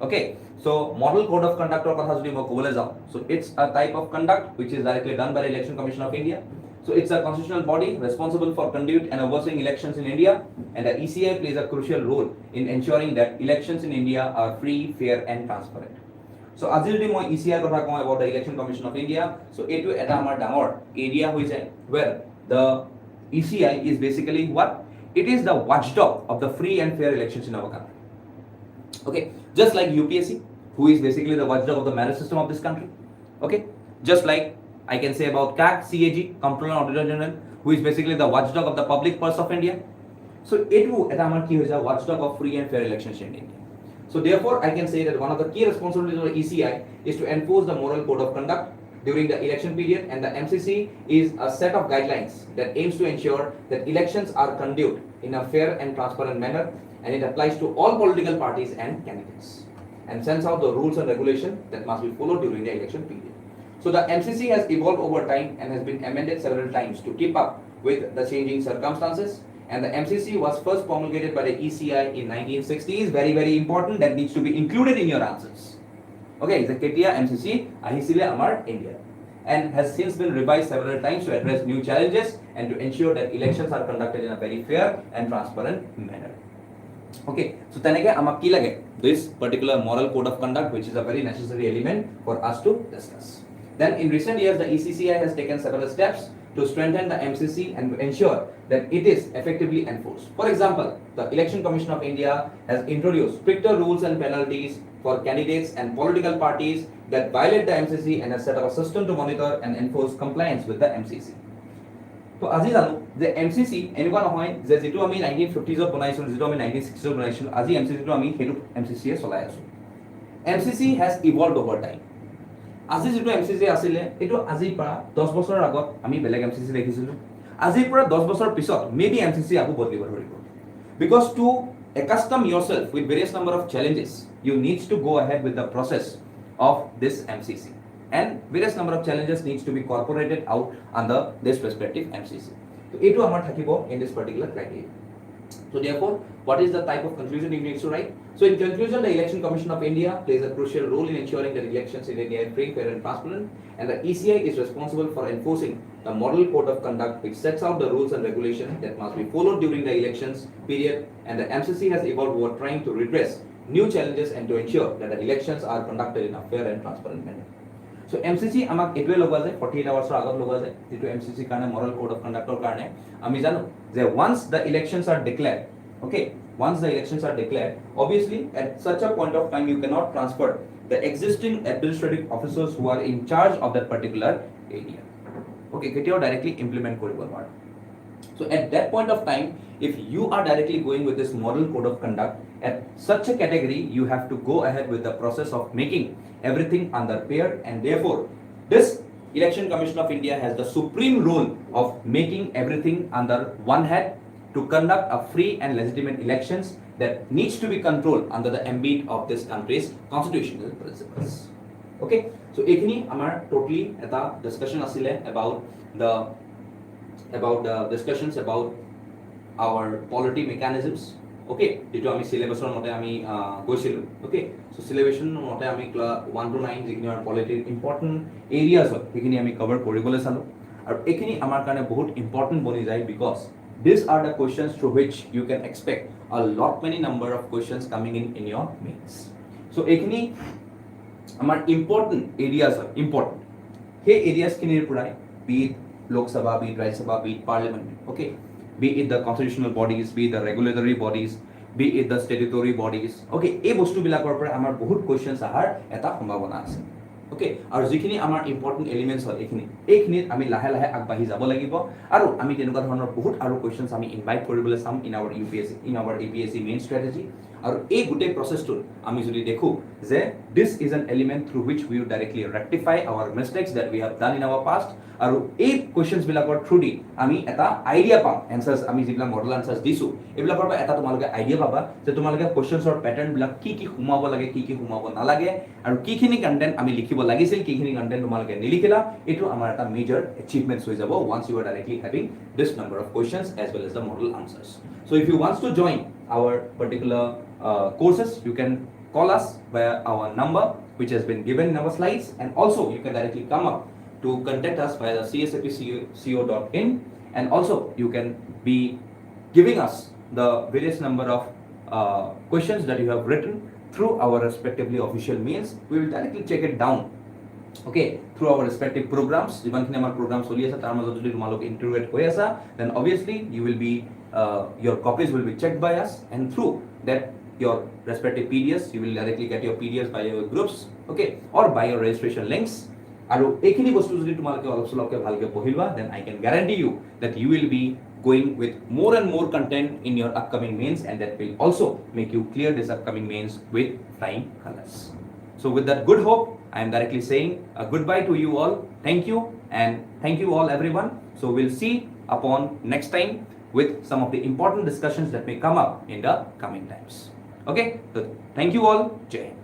Okay, so Model Code of Conduct or কথা যদি মই ক'বলৈ যাওঁ, so it's a type of conduct which is directly done by the Election Commission of India. So it's a constitutional body responsible for conduct and overseeing elections in India, and the ECI plays a crucial role in ensuring that elections in India are free, fair and transparent. So আজি যদি মই ECI কথা কওঁ about the Election Commission of India, so এইটো এটা আমাৰ ডাঙৰ area হৈ যায় where the ECI is basically what? It is the watchdog of the free and fair elections in our country. Okay, just like UPSC, who is basically the watchdog of the marriage system of this country. Okay, just like I can say about CAG, Comptroller and Auditor General, who is basically the watchdog of the public purse of India. So it eta amar ki hoja watchdog of free and fair elections in India. So therefore I can say that one of the key responsibilities of the ECI is to enforce the moral code of conduct during the election period, and the MCC is a set of guidelines that aims to ensure that elections are conducted in a fair and transparent manner, and it applies to all political parties and candidates, and sends out the rules and regulations that must be followed during the election period. So the MCC has evolved over time and has been amended several times to keep up with the changing circumstances, and the MCC was first promulgated by the ECI in 1960s. Very, very important, that needs to be included in your answers. Okay, the ketia MCC ahisile amar India, and has since been revised several times to address new challenges and to ensure that elections are conducted in a very fair and transparent manner. Okay, so teneke amak ki lage this particular moral code of conduct, which is a very necessary element for us to discuss. Then in recent years, the ECCI has taken several steps to strengthen the MCC and to ensure that it is effectively enforced. For example, the Election Commission of India has introduced stricter rules and penalties for candidates and political parties that violate the MCC, and has set up a system to monitor and enforce compliance with the MCC. So আজি জানো যে MCC এনেকুৱা নহয় যে যেটো আমি 1950s বনাইছো, যেটো আমি 1960s বনাইছো, আজি MCC টো আমি হেতু MCC এ চলাই আছো. MCC has evolved over time. আজি যেটো MCC আছিলে এটো আজিৰ পৰা 10 বছৰৰ আগত আমি বেলেগ MCC দেখিছিলো, আজিৰ পৰা 10 বছৰ পিছত মেবি MCC আকৌ বদলিব ধৰিব, because to accustom yourself with various number of challenges, you need to go ahead with the process of this MCC, and various number of challenges needs to be incorporated out under this respective MCC. So eto amar thakibo in this particular criteria. So therefore, what is the type of conclusion you need to write? So in conclusion, the Election Commission of India plays a crucial role in ensuring that elections in India are free, fair and transparent, and the ECI is responsible for enforcing the model code of conduct which sets out the rules and regulations that must be followed during the elections period, and the MCC has evolved over trying to redress new challenges and to ensure that the elections are conducted in a fair and transparent manner. So MCC আমাক এটোৱে লগোৱা যায় 48 আৱাৰ্ছৰ আগত লগোৱা যায়, যেটো MCC কাৰণে model code of conductor কাৰণে আমি জানো যে once the elections are declared, okay, once the elections are declared, obviously at such a point of time you cannot transfer the existing administrative officers who are in charge of that particular area. Okay, কেতিয়াও directly implement কৰিব নোৱাৰে. So at that point of time, if you are directly going with this model code of conduct at such a category, you have to go ahead with the process of making everything under fair, and therefore this Election Commission of India has the supreme role of making everything under one head to conduct a free and legitimate elections that needs to be controlled under the ambit of this country's constitutional principles. Okay, so ekhini amar totally eta discussion asile about the discussions about our polity mechanisms. Okay, যেটো আমি সিলেবাসৰ মতে আমি গৈছিলো. Okay, so সিলেবাসৰ মতে আমি 1 to 9 যিখিনি আমাৰ পলিটিৰ important areas হয় সেইখিনি আমি কভাৰ কৰিবলৈ চালো, আৰু এইখিনি আমাৰ কাৰণে বহুত ইম্পৰ্টেন্ট বনি যায়, because these are the questions through which you can expect a lot many number of questions coming in your mains. So এইখিনি আমাৰ ইম্পৰ্টেন্ট এৰিয়াজ হয়, ইম্পৰ্টেন্ট সেই এৰিয়াজ খিনিৰ পৰাই be it Lok Sabha, be it Rajya Sabha, be it Parliament, okay, be it the constitutional bodies, be it the regulatory bodies, be it the statutory bodies, okay, এই বস্তুবিলাকৰ পৰা আমাৰ বহুত কোৱেশ্চনছ আহাৰ এটা সম্ভাৱনা আছে. Okay, আৰু যিখিনি আমাৰ ইম্পৰ্টেন্ট এলিমেন্টছ হয় এইখিনিত আমি লাহে লাহে আগবাঢ়ি যাব লাগিব, আৰু আমি তেনেকুৱা ধৰণৰ বহুত আৰু কোৱেশ্চনছ আমি ইনভাইট কৰিবলৈ চাম in our APSC main strategy, আৰু এই গোটেই প্ৰচেছটো আমি যদি দেখোঁ যে this is an element through which we directly rectify our mistakes that we have done in our past আৰু এই কুৱেশ্যনছবিলাকৰ থ্ৰু দি আমি এটা আইডিয়া পাম এনচাৰ্ছ আমি যিবিলাক মডেল এনচাৰ্ছ দিছোঁ এইবিলাকৰ পৰা এটা তোমালোকে আইডিয়া পাবা যে তোমালোকে কুৱেশ্যনছৰ পেটাৰ্ণবিলাক কি সোমাব লাগে কি সোমাব নালাগে আৰু কিখিনি কণ্টেণ্ট আমি লিখিব লাগিছিল কিখিনি কণ্টেণ্ট তোমালোকে নিলিখিলা এইটো আমাৰ এটা মেজৰ এচিভমেণ্টছ হৈ যাব once you are directly having this number of questions as well as the model answers. So if you want to join our particular courses, you can call us via our number which has been given in our slides, and also you can directly come up to contact us via the csapco.in, and also you can be giving us the various number of questions that you have written through our respectively official means. We will directly check it down, okay, through our respective programs. যিমানখিনি আমাৰ program চলি আছে তাৰ মাজত যদি তোমালোক ইন্টিগ্ৰেট হৈ আছা, then obviously you will be your copies will be checked by us, and through that your respective PDFs you will directly get your PDFs by your groups, okay, or by your registration links. আৰু এইখিনি বস্তু যদি তোমালোকে অলপ চলপকে ভালকে পঢ়ি লোৱা, then I can guarantee you that you will be going with more and more content in your upcoming mains, and that will also make you clear this upcoming mains with flying colors. So with that good hope, I am directly saying a goodbye to you all. Thank you, and thank you all everyone. So we'll see upon next time with some of the important discussions that may come up in the coming times. Okay, so thank you all. Jai Hind.